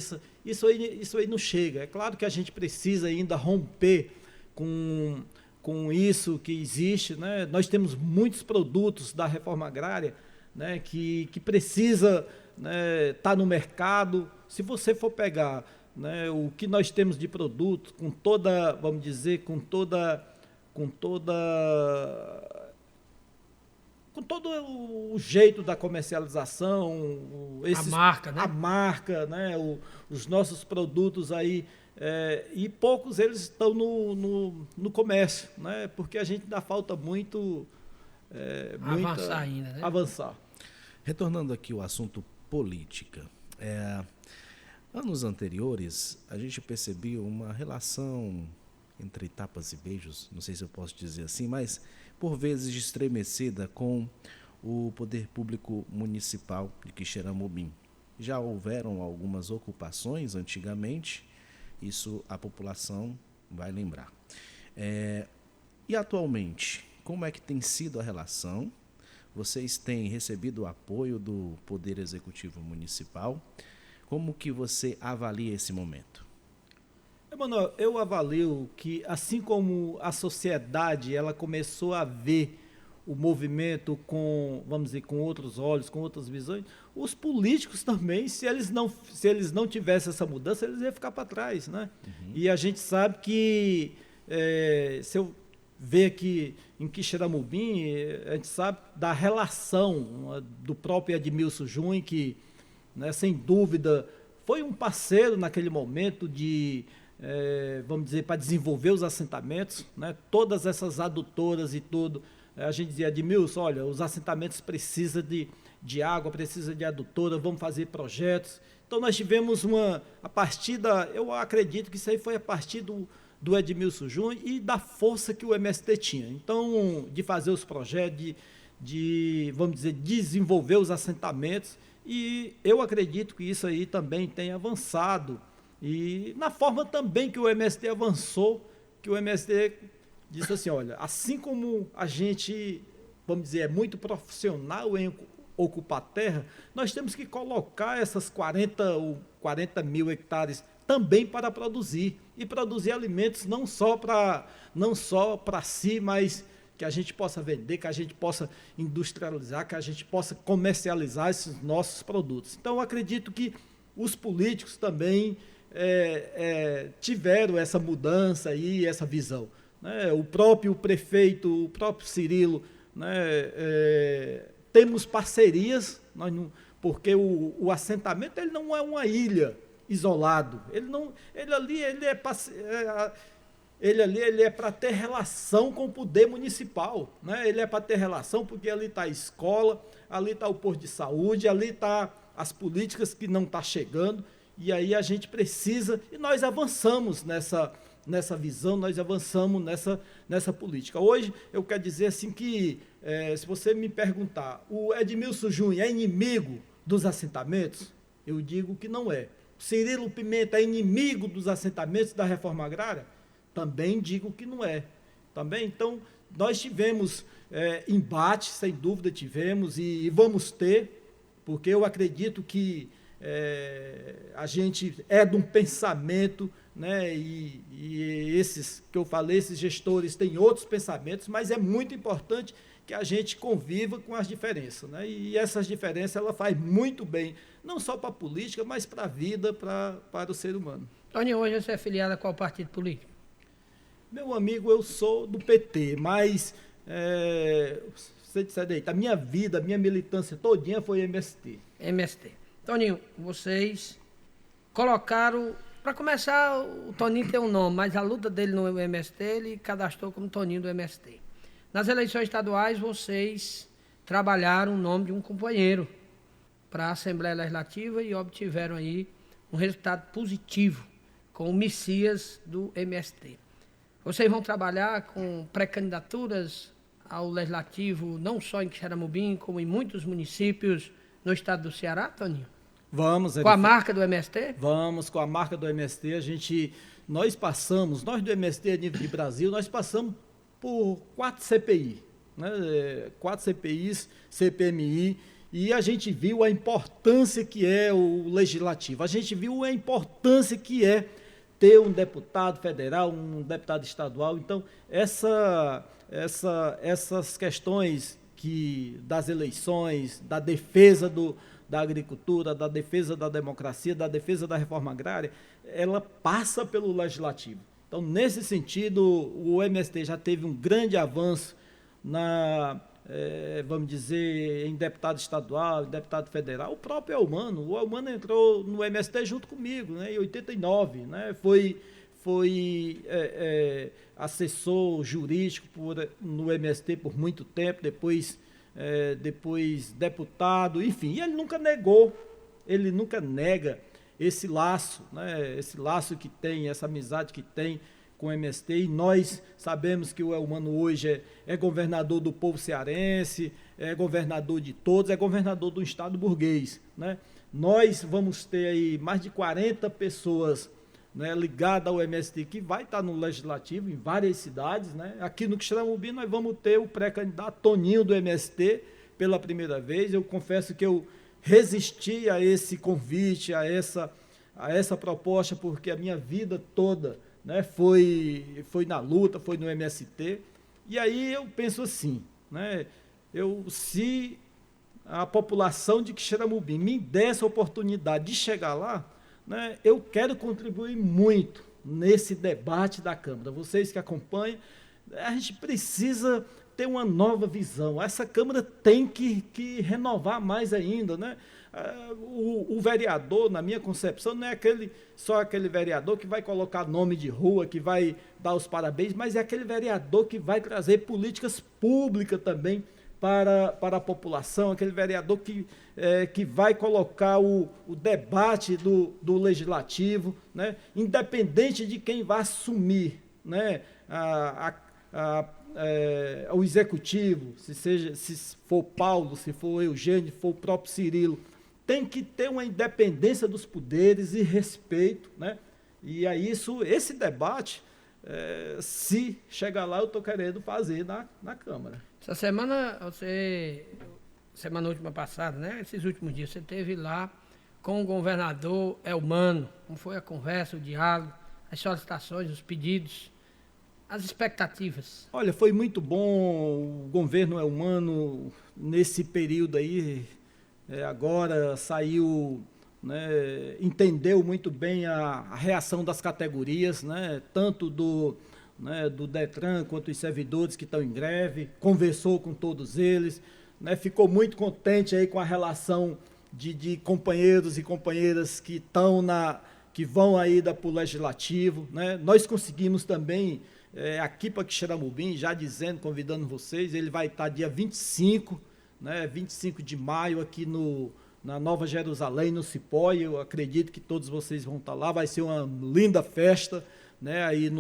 isso aí não chega. É claro que a gente precisa ainda romper com isso que existe, né? Nós temos muitos produtos da reforma agrária, né, que precisa, né, tá no mercado. Se você for pegar, né, o que nós temos de produto, com toda, vamos dizer, com todo o jeito da comercialização, a marca, né, os nossos produtos aí, e poucos eles estão no comércio, né, porque a gente ainda falta muito avançar ainda, né? Avançar. Retornando aqui ao assunto política, anos anteriores a gente percebia uma relação entre tapas e beijos, não sei se eu posso dizer assim, mas por vezes estremecida com o poder público municipal de Quixeramobim. Já houveram algumas ocupações antigamente, isso a população vai lembrar. E atualmente, como é que tem sido a relação? Vocês têm recebido o apoio do Poder Executivo Municipal? Como que você avalia esse momento? Emanuel, eu avalio que, assim como a sociedade ela começou a ver o movimento vamos dizer, com outros olhos, com outras visões, os políticos também, se eles não tivessem essa mudança, eles iam ficar para trás, né? Uhum. E a gente sabe que, se eu vê que em Quixeramobim, a gente sabe da relação do próprio Edmilson Júnior, que, né, sem dúvida, foi um parceiro naquele momento de, vamos dizer, para desenvolver os assentamentos, né, todas essas adutoras e tudo. A gente dizia, Edmilson, olha, os assentamentos precisam de água, precisam de adutora, vamos fazer projetos. Então nós tivemos a partir eu acredito que isso aí foi a partir do Edmilson Júnior e da força que o MST tinha. Então, de fazer os projetos, vamos dizer, desenvolver os assentamentos, e eu acredito que isso aí também tem avançado. E na forma também que o MST avançou, que o MST disse assim, olha, assim como a gente, vamos dizer, é muito profissional em ocupar terra, nós temos que colocar essas 40 mil hectares também para produzir, e produzir alimentos não só para si, mas que a gente possa vender, que a gente possa industrializar, que a gente possa comercializar esses nossos produtos. Então, eu acredito que os políticos também tiveram essa mudança e essa visão, né? O próprio prefeito, o próprio Cirilo, né, temos parcerias, porque o assentamento ele não é uma ilha isolado, ele é para ter relação com o poder municipal, né? Ele é para ter relação porque ali está a escola, ali está o posto de saúde, ali está as políticas que não estão chegando, e aí a gente precisa, e nós avançamos nessa visão, nós avançamos nessa política. Hoje, eu quero dizer assim que, se você me perguntar, o Edmilson Júnior é inimigo dos assentamentos? Eu digo que não é. Cirilo Pimenta é inimigo dos assentamentos da reforma agrária? Também digo que não é. Também, então, nós tivemos embates, sem dúvida tivemos, e vamos ter, porque eu acredito que a gente é de um pensamento, né, e esses que eu falei, esses gestores têm outros pensamentos, mas é muito importante que a gente conviva com as diferenças, né? E essas diferenças ela faz muito bem, não só para a política, mas para a vida, para o ser humano. Toninho, hoje você é filiado a qual partido político? Meu amigo, eu sou do PT, mas você disse aí, a minha vida, a minha militância todinha foi MST. MST. Toninho, vocês colocaram, para começar, o Toninho tem um nome, mas a luta dele no MST, ele cadastrou como Toninho do MST. Nas eleições estaduais, vocês trabalharam o nome de um companheiro para a Assembleia Legislativa e obtiveram aí um resultado positivo com o Messias do MST. Vocês vão trabalhar com pré-candidaturas ao Legislativo, não só em Quixeramobim, como em muitos municípios no estado do Ceará, Toninho? Vamos. Com a marca do MST? Vamos, com a marca do MST. Nós do MST a nível de Brasil, nós passamos por 4 CPI, né? 4 CPIs, CPMI, e a gente viu a importância que é o legislativo, a gente viu a importância que é ter um deputado federal, um deputado estadual. Então, essas questões das eleições, da defesa da agricultura, da defesa da democracia, da defesa da reforma agrária, ela passa pelo legislativo. Então, nesse sentido, o MST já teve um grande avanço vamos dizer, em deputado estadual, em deputado federal. O próprio Elmano entrou no MST junto comigo, né, em 89, né, foi assessor jurídico no MST por muito tempo, depois deputado, enfim, e ele nunca nega esse laço, né, esse laço que tem, essa amizade que tem com o MST, e nós sabemos que o Elmano hoje é governador do povo cearense, é governador de todos, é governador do estado burguês, né? Nós vamos ter aí mais de 40 pessoas, né, ligadas ao MST, que vai estar no legislativo em várias cidades, né? Aqui no Quixeramobim nós vamos ter o pré-candidato Toninho do MST pela primeira vez. Eu confesso que eu resisti a esse convite, a essa proposta, porque a minha vida toda, né, foi na luta, foi no MST. E aí eu penso assim, né, se a população de Quixeramobim me der essa oportunidade de chegar lá, né, eu quero contribuir muito nesse debate da Câmara. Vocês que acompanham, A gente precisa ter uma nova visão. Essa Câmara tem que renovar mais ainda, né? O vereador, na minha concepção, não é só aquele vereador que vai colocar nome de rua, que vai dar os parabéns, mas é aquele vereador que vai trazer políticas públicas também para a população, aquele vereador que vai colocar o debate do legislativo, né? Independente de quem vai assumir, né? O executivo, se for Paulo, se for Eugênio, se for o próprio Cirilo, tem que ter uma independência dos poderes e respeito, né? E aí esse debate, se chegar lá, eu estou querendo fazer na Câmara. Essa semana última passada, né? Esses últimos dias, você esteve lá com o governador Elmano. Como foi a conversa, o diálogo, as solicitações, os pedidos, as expectativas? Olha, foi muito bom. O governo Elmano, nesse período aí, agora saiu, né, entendeu muito bem a reação das categorias, né, tanto do Detran quanto os servidores que estão em greve, conversou com todos eles, né, ficou muito contente aí com a relação de companheiros e companheiras que vão aí para o Legislativo, né. Nós conseguimos também, aqui para Quixeramobim, já dizendo, convidando vocês, ele vai estar dia 25, né, 25 de maio aqui na Nova Jerusalém, no Cipó, e eu acredito que todos vocês vão estar lá, vai ser uma linda festa, né, aí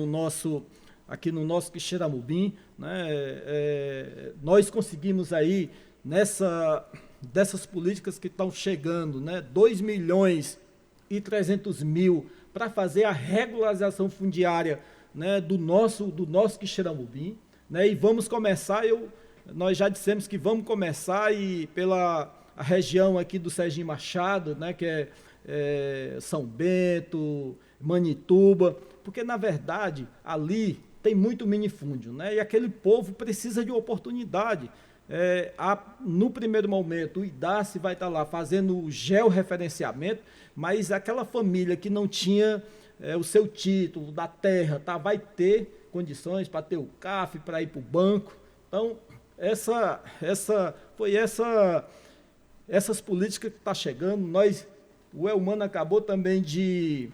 aqui no nosso Quixeramobim, né, nós conseguimos aí, dessas políticas que estão chegando, né, 2.300.000 para fazer a regularização fundiária, né, do nosso Quixeramobim, né, e vamos começar, nós já dissemos que vamos começar pela a região aqui do Serginho Machado, né, que é São Bento, Manituba, porque, na verdade, ali tem muito minifúndio, né, e aquele povo precisa de oportunidade. No primeiro momento, o IDACE vai estar lá fazendo o georreferenciamento, mas aquela família que não tinha o seu título da terra, vai ter condições para ter o CAF, para ir para o banco. Então, essas políticas que estão chegando, o Elmano acabou também de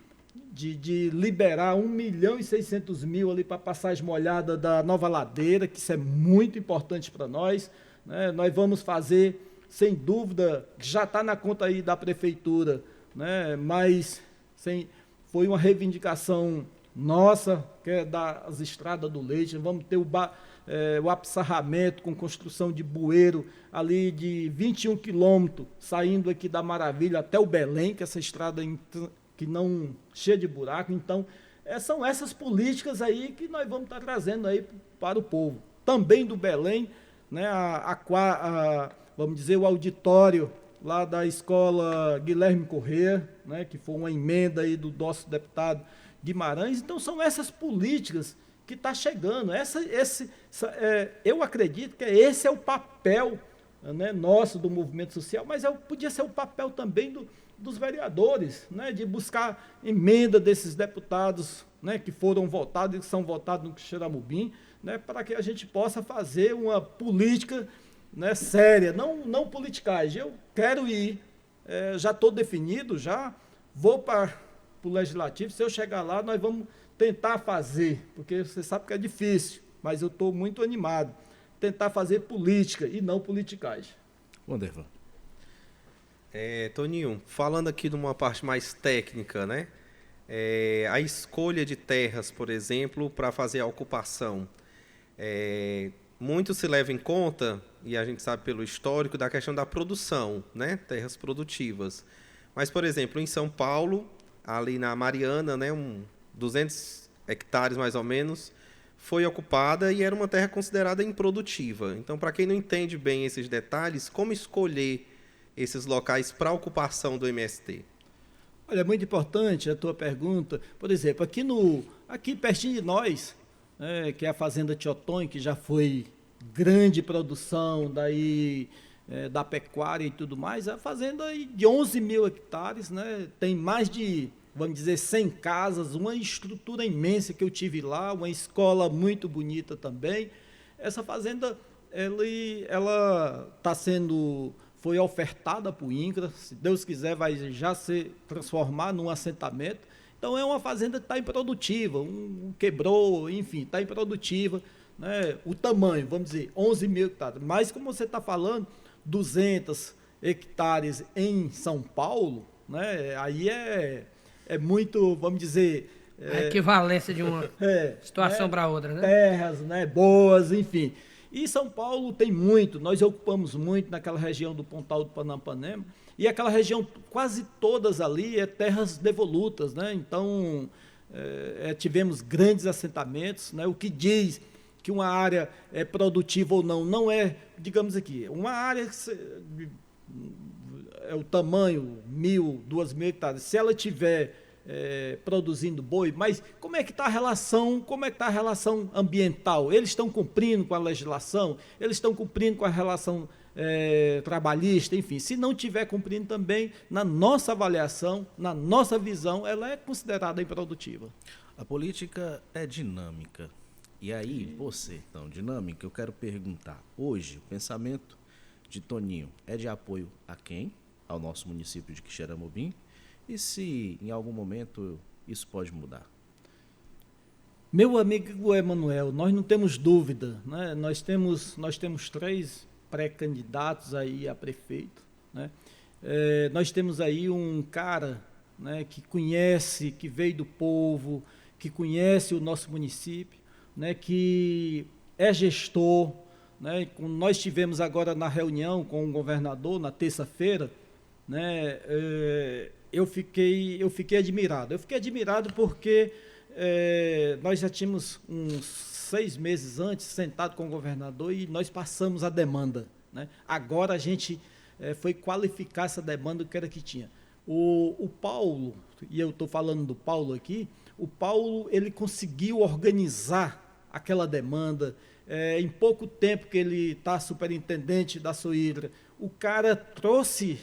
liberar 1.600.000 ali para passagem molhada da Nova Ladeira, que isso é muito importante para nós, né? Nós vamos fazer, sem dúvida, já está na conta aí da prefeitura, né? Mas foi uma reivindicação nossa, que é das estradas do leite. Vamos ter o apsarramento com construção de bueiro ali de 21 quilômetros, saindo aqui da Maravilha até o Belém, que essa estrada que não cheia de buraco. Então, são essas políticas aí que nós vamos estar trazendo aí para o povo. Também do Belém, né, vamos dizer, o auditório lá da escola Guilherme Corrêa, né, que foi uma emenda aí do nosso deputado Guimarães. Então, são essas políticas que está chegando. Eu acredito que esse é o papel, né, nosso, do movimento social, mas podia ser o papel também dos vereadores, né, de buscar emenda desses deputados, né, que foram votados e que são votados no Quixeramobim, né, para que a gente possa fazer uma política, né, séria, não politicagem. Eu quero ir, já estou definido, já vou para o Legislativo. Se eu chegar lá, nós vamos tentar fazer, porque você sabe que é difícil, mas eu estou muito animado, tentar fazer política e não politicagem. Wandervan. Toninho, falando aqui de uma parte mais técnica, né? A escolha de terras, por exemplo, para fazer a ocupação, muito se leva em conta, e a gente sabe pelo histórico, da questão da produção, né? Terras produtivas. Mas, por exemplo, em São Paulo, ali na Mariana, né, 200 hectares mais ou menos, foi ocupada e era uma terra considerada improdutiva. Então, para quem não entende bem esses detalhes, como escolher esses locais para ocupação do MST? Olha, é muito importante a tua pergunta. Por exemplo, aqui pertinho de nós, que é a Fazenda Tiotonho, que já foi grande produção da pecuária e tudo mais, a fazenda de 11 mil hectares, né, tem mais de vamos dizer, 100 casas, uma estrutura imensa que eu tive lá, uma escola muito bonita também. Essa fazenda, ela está sendo, foi ofertada para o INCRA, se Deus quiser vai já se transformar num assentamento. Então é uma fazenda que está improdutiva, quebrou, enfim, está improdutiva, né? O tamanho, vamos dizer, 11 mil hectares. Mas como você está falando, 200 hectares em São Paulo, né? Aí é muito, vamos dizer... A equivalência de uma situação para outra, né? Terras, né, boas, enfim. E São Paulo tem muito, nós ocupamos muito naquela região do Pontal do Paranapanema, e aquela região, quase todas ali, terras devolutas, né? Então, tivemos grandes assentamentos, né? O que diz que uma área é produtiva ou não, não é, digamos aqui, uma área é o tamanho, 1.000, 2.000 hectares, se ela tiver produzindo boi, mas como é que está a relação, ambiental? Eles estão cumprindo com a legislação? Eles estão cumprindo com a relação trabalhista? Enfim, se não estiver cumprindo também, na nossa avaliação, na nossa visão, ela é considerada improdutiva. A política é dinâmica. E aí, você, então, dinâmica, eu quero perguntar, hoje, o pensamento de Toninho é de apoio a quem? Ao nosso município de Quixeramobim? E se em algum momento isso pode mudar? Meu amigo Emanuel, nós não temos dúvida, né? Nós temos 3 pré-candidatos aí a prefeito, né? Nós temos aí um cara, né, que conhece, que veio do povo, que conhece o nosso município, né, que é gestor, né? Nós tivemos agora na reunião com o governador na terça-feira, né? Eu fiquei admirado. Eu fiquei admirado porque nós já tínhamos uns 6 meses antes sentado com o governador e nós passamos a demanda, né? Agora a gente foi qualificar essa demanda que era que tinha. O Paulo, e eu estou falando do Paulo aqui, o Paulo ele conseguiu organizar aquela demanda. Em pouco tempo que ele está superintendente da Sohidra, o cara trouxe...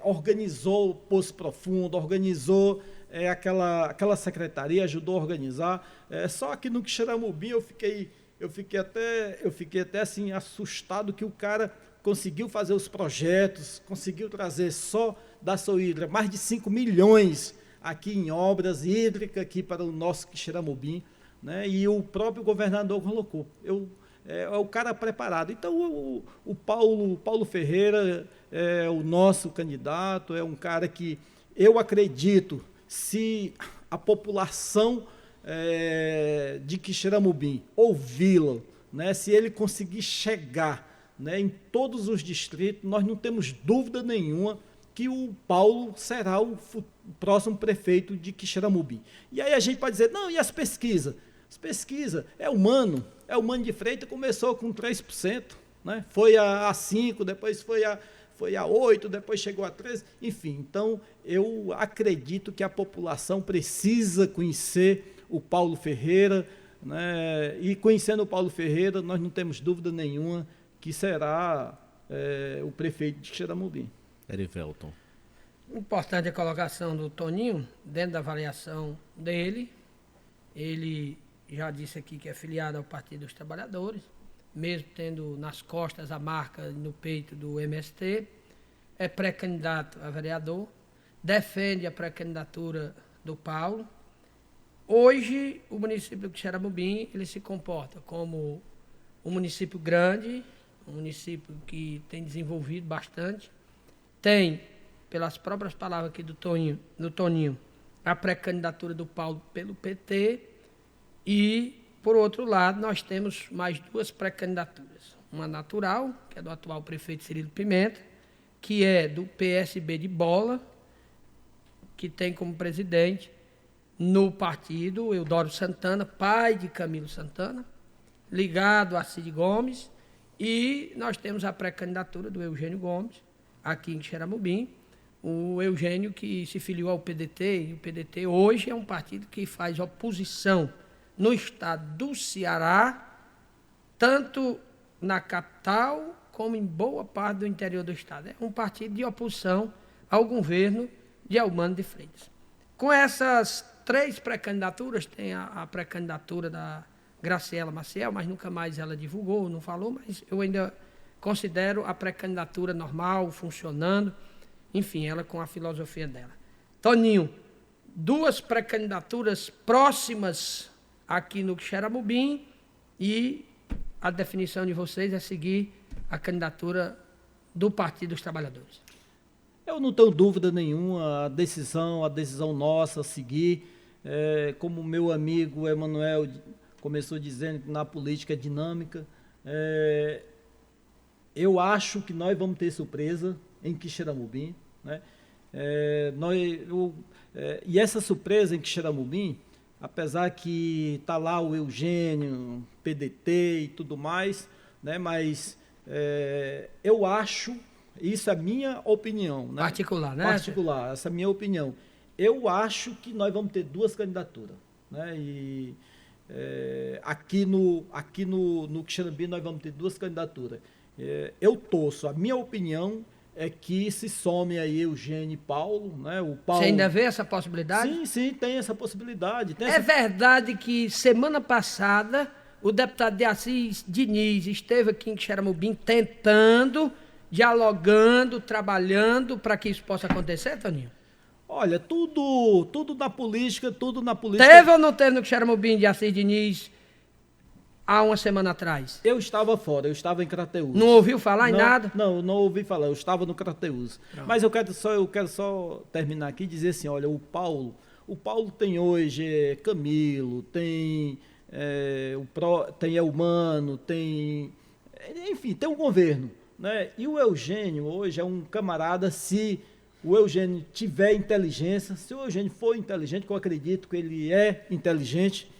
organizou o Poço Profundo, organizou aquela secretaria, ajudou a organizar. Só que no Quixeramobim eu fiquei até assim assustado que o cara conseguiu fazer os projetos, conseguiu trazer só da Sohidra mais de 5 milhões aqui em obras hídricas aqui para o nosso Quixeramobim, né? E o próprio governador colocou. É o cara preparado. Então, o Paulo Ferreira é o nosso candidato, é um cara que eu acredito, se a população de Quixeramobim ouvi-lo, né, se ele conseguir chegar, né, em todos os distritos, nós não temos dúvida nenhuma que o Paulo será o próximo prefeito de Quixeramobim. E aí a gente pode dizer, não, e as pesquisas? As pesquisas, o Mano de Freitas começou com 3%, né? Foi a 5%, depois foi a 8%, depois chegou a 13%, enfim. Então, eu acredito que a população precisa conhecer o Paulo Ferreira, né? E conhecendo o Paulo Ferreira, nós não temos dúvida nenhuma que será o prefeito de Quixeramobim. Erivelton. Importante a colocação do Toninho, dentro da avaliação dele. Ele já disse aqui que é filiado ao Partido dos Trabalhadores, mesmo tendo nas costas a marca no peito do MST, é pré-candidato a vereador, defende a pré-candidatura do Paulo. Hoje, o município de Quixeramobim, ele se comporta como um município grande, um município que tem desenvolvido bastante, tem, pelas próprias palavras aqui do Toninho, a pré-candidatura do Paulo pelo PT. E, por outro lado, nós temos mais 2 pré-candidaturas. Uma natural, que é do atual prefeito Cirilo Pimenta, que é do PSB de Bola, que tem como presidente no partido Eudório Santana, pai de Camilo Santana, ligado a Cid Gomes. E nós temos a pré-candidatura do Eugênio Gomes, aqui em Quixeramobim. O Eugênio que se filiou ao PDT, e o PDT hoje é um partido que faz oposição no estado do Ceará, tanto na capital como em boa parte do interior do estado. É um partido de oposição ao governo de Eumano de Freitas. Com essas 3 pré-candidaturas, tem a pré-candidatura da Graciela Maciel, mas nunca mais ela divulgou, não falou, mas eu ainda considero a pré-candidatura normal, funcionando, enfim, ela com a filosofia dela. Toninho, 2 pré-candidaturas próximas aqui no Xeramubim e a definição de vocês é seguir a candidatura do Partido dos Trabalhadores. Eu não tenho dúvida nenhuma, a decisão nossa a seguir, como meu amigo Emanuel começou dizendo que na política é dinâmica, eu acho que nós vamos ter surpresa em Quixeramobim, né? E essa surpresa em Quixeramobim, apesar que está lá o Eugênio, PDT e tudo mais, né? Mas eu acho, isso é a minha opinião, né? Particular, né? Particular, essa é a minha opinião. Eu acho que nós vamos ter 2 candidaturas, né? E aqui no Quixeramobim nós vamos ter 2 candidaturas. Eu torço, a minha opinião é que se some aí Eugênio e Paulo, né? O Paulo... Você ainda vê essa possibilidade? Sim, tem essa possibilidade. Verdade que semana passada o deputado de Assis Diniz esteve aqui em Quixeramobim tentando, dialogando, trabalhando para que isso possa acontecer, Toninho? Olha, tudo na política. Teve ou não teve no Quixeramobim de Assis Diniz há uma semana atrás? Eu estava fora, eu estava em Crateús. Não ouviu falar em nada? Não ouvi falar, eu estava no Crateús. Mas eu quero só terminar aqui e dizer assim, olha, o Paulo tem hoje Camilo, tem tem Eumano, enfim, tem um governo, né? E o Eugênio hoje é um camarada, se o Eugênio tiver inteligência, se o Eugênio for inteligente, que eu acredito que ele é inteligente,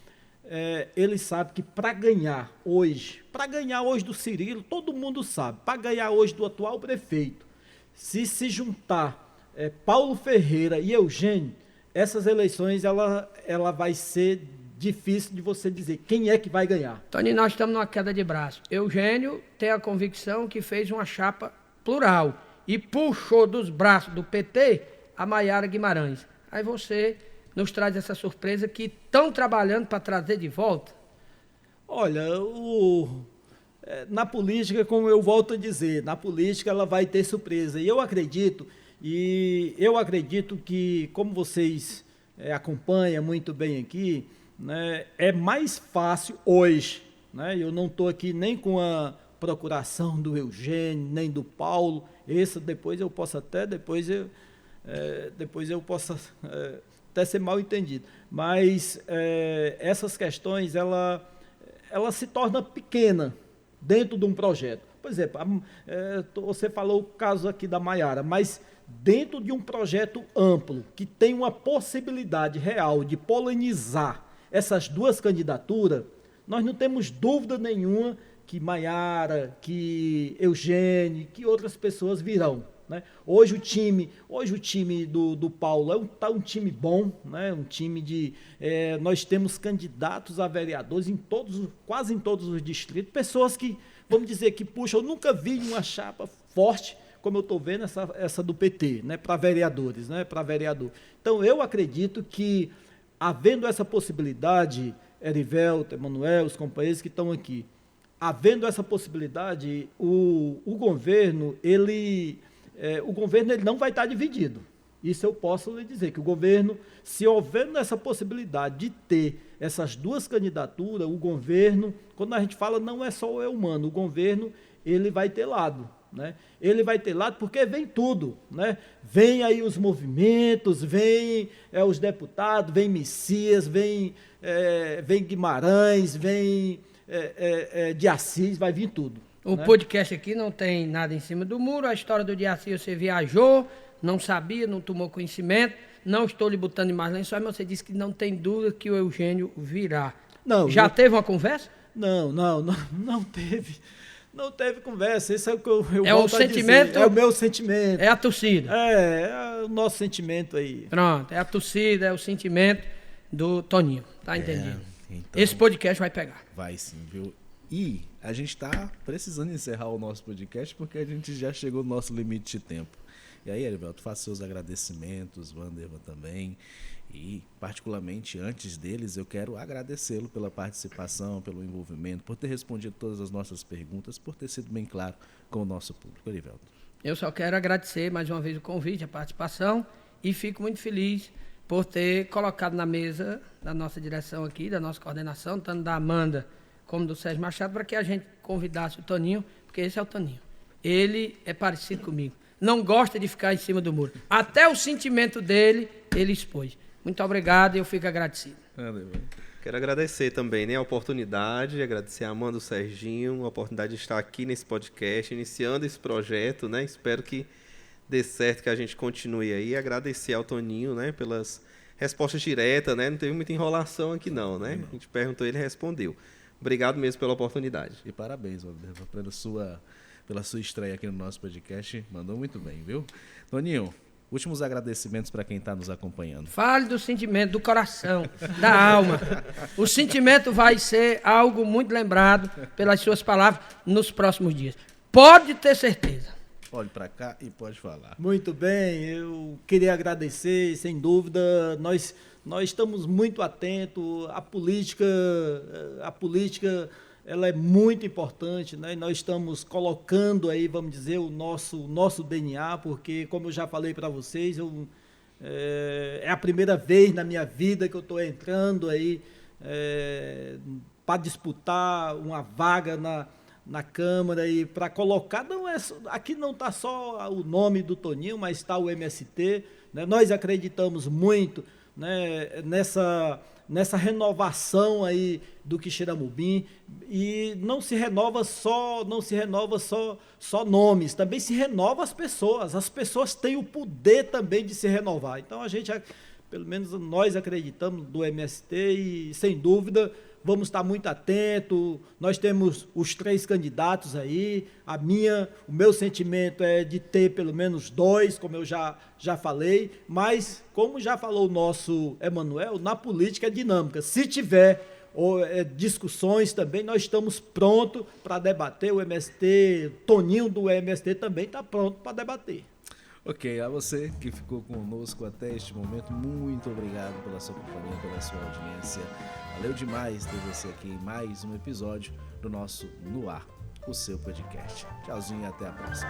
ele sabe que para ganhar hoje do Cirilo, todo mundo sabe, para ganhar hoje do atual prefeito, se juntar Paulo Ferreira e Eugênio, essas eleições ela vai ser difícil de você dizer quem é que vai ganhar. Tony, nós estamos numa queda de braço. Eugênio tem a convicção que fez uma chapa plural e puxou dos braços do PT a Maiara Guimarães. Aí você nos traz essa surpresa que estão trabalhando para trazer de volta? Olha, na política, como eu volto a dizer, na política ela vai ter surpresa. E eu acredito que, como vocês acompanham muito bem aqui, né, é mais fácil hoje, né? Eu não estou aqui nem com a procuração do Eugênio, nem do Paulo. Esse depois eu posso até ser mal entendido. Mas essas questões ela se torna pequena dentro de um projeto. Por exemplo, você falou o caso aqui da Maiara, mas dentro de um projeto amplo, que tem uma possibilidade real de polinizar essas 2 candidaturas, nós não temos dúvida nenhuma que Maiara, que Eugênio, que outras pessoas virão, né? Hoje o time do Paulo tá um time bom, né? Um time nós temos candidatos a vereadores quase em todos os distritos, pessoas que, vamos dizer, que puxam. Eu nunca vi uma chapa forte como eu estou vendo essa do PT, né? Para vereadores, né? Para vereador. Então eu acredito que, havendo essa possibilidade, Erivelto, Emanuel, os companheiros que estão aqui, havendo essa possibilidade, o governo ele não vai estar dividido. Isso eu posso lhe dizer, que o governo, se houver essa possibilidade de ter essas 2 candidaturas, o governo, quando a gente fala, não é só o Eumano, o governo ele vai ter lado. Né? Ele vai ter lado porque vem tudo, né? Vem aí os movimentos, vem os deputados, vem Messias, vem Guimarães, vem de Assis, vai vir tudo. O podcast aqui não tem nada em cima do muro, a história do de Assis você viajou, não sabia, não tomou conhecimento, não estou lhe botando em mais lençóis, mas você disse que não tem dúvida que o Eugênio virá. Já teve uma conversa? Não teve. Não teve conversa, isso é o que eu volto a dizer. É o meu sentimento. É a torcida. É o nosso sentimento aí. Pronto, é a torcida, é o sentimento do Toninho, tá entendendo? Então, esse podcast vai pegar. Vai sim, viu? E a gente tá precisando encerrar o nosso podcast porque a gente já chegou no nosso limite de tempo. E aí, Erivelto, faça seus agradecimentos, Wandervan também. E, particularmente, antes deles, eu quero agradecê-lo pela participação, pelo envolvimento, por ter respondido todas as nossas perguntas, por ter sido bem claro com o nosso público. Erivelto. Eu só quero agradecer mais uma vez o convite, a participação, e fico muito feliz por ter colocado na mesa da nossa direção aqui, da nossa coordenação, tanto da Amanda como do Sérgio Machado, para que a gente convidasse o Toninho, porque esse é o Toninho. Ele é parecido comigo. Não gosta de ficar em cima do muro. Até o sentimento dele, ele expôs. Muito obrigado e eu fico agradecido. Quero agradecer também, né, a oportunidade, agradecer a Amanda e o Serginho, a oportunidade de estar aqui nesse podcast, iniciando esse projeto, né? Espero que dê certo, que a gente continue aí. Agradecer ao Toninho, né, pelas respostas diretas, né? Não teve muita enrolação aqui não, né? A gente perguntou, ele respondeu. Obrigado mesmo pela oportunidade. E parabéns, Wandervan, pela sua estreia aqui no nosso podcast. Mandou muito bem, viu? Toninho, últimos agradecimentos para quem está nos acompanhando. Fale do sentimento, do coração, da alma. O sentimento vai ser algo muito lembrado pelas suas palavras nos próximos dias. Pode ter certeza. Olhe para cá e pode falar. Muito bem, eu queria agradecer, sem dúvida, nós estamos muito atentos à política, ela é muito importante, né? Nós estamos colocando aí, vamos dizer, o nosso DNA, porque, como eu já falei para vocês, é a primeira vez na minha vida que eu estou entrando aí para disputar uma vaga na Câmara e para colocar, aqui não está só o nome do Toninho, mas está o MST, né? Nós acreditamos muito, né, nessa renovação aí do Quixeramobim, e não se renova só nomes, também se renova as pessoas têm o poder também de se renovar. Então a gente, pelo menos nós acreditamos do MST e sem dúvida vamos estar muito atentos. Nós temos os 3 candidatos aí. O meu sentimento é de ter pelo menos 2, como eu já falei, mas como já falou o nosso Emanuel, na política é dinâmica. Se tiver discussões também, nós estamos prontos para debater. O MST, Toninho do MST também está pronto para debater. Ok, a você que ficou conosco até este momento, muito obrigado pela sua companhia, pela sua audiência. Valeu demais ter você aqui em mais um episódio do nosso No Ar, o seu podcast. Tchauzinho e até a próxima.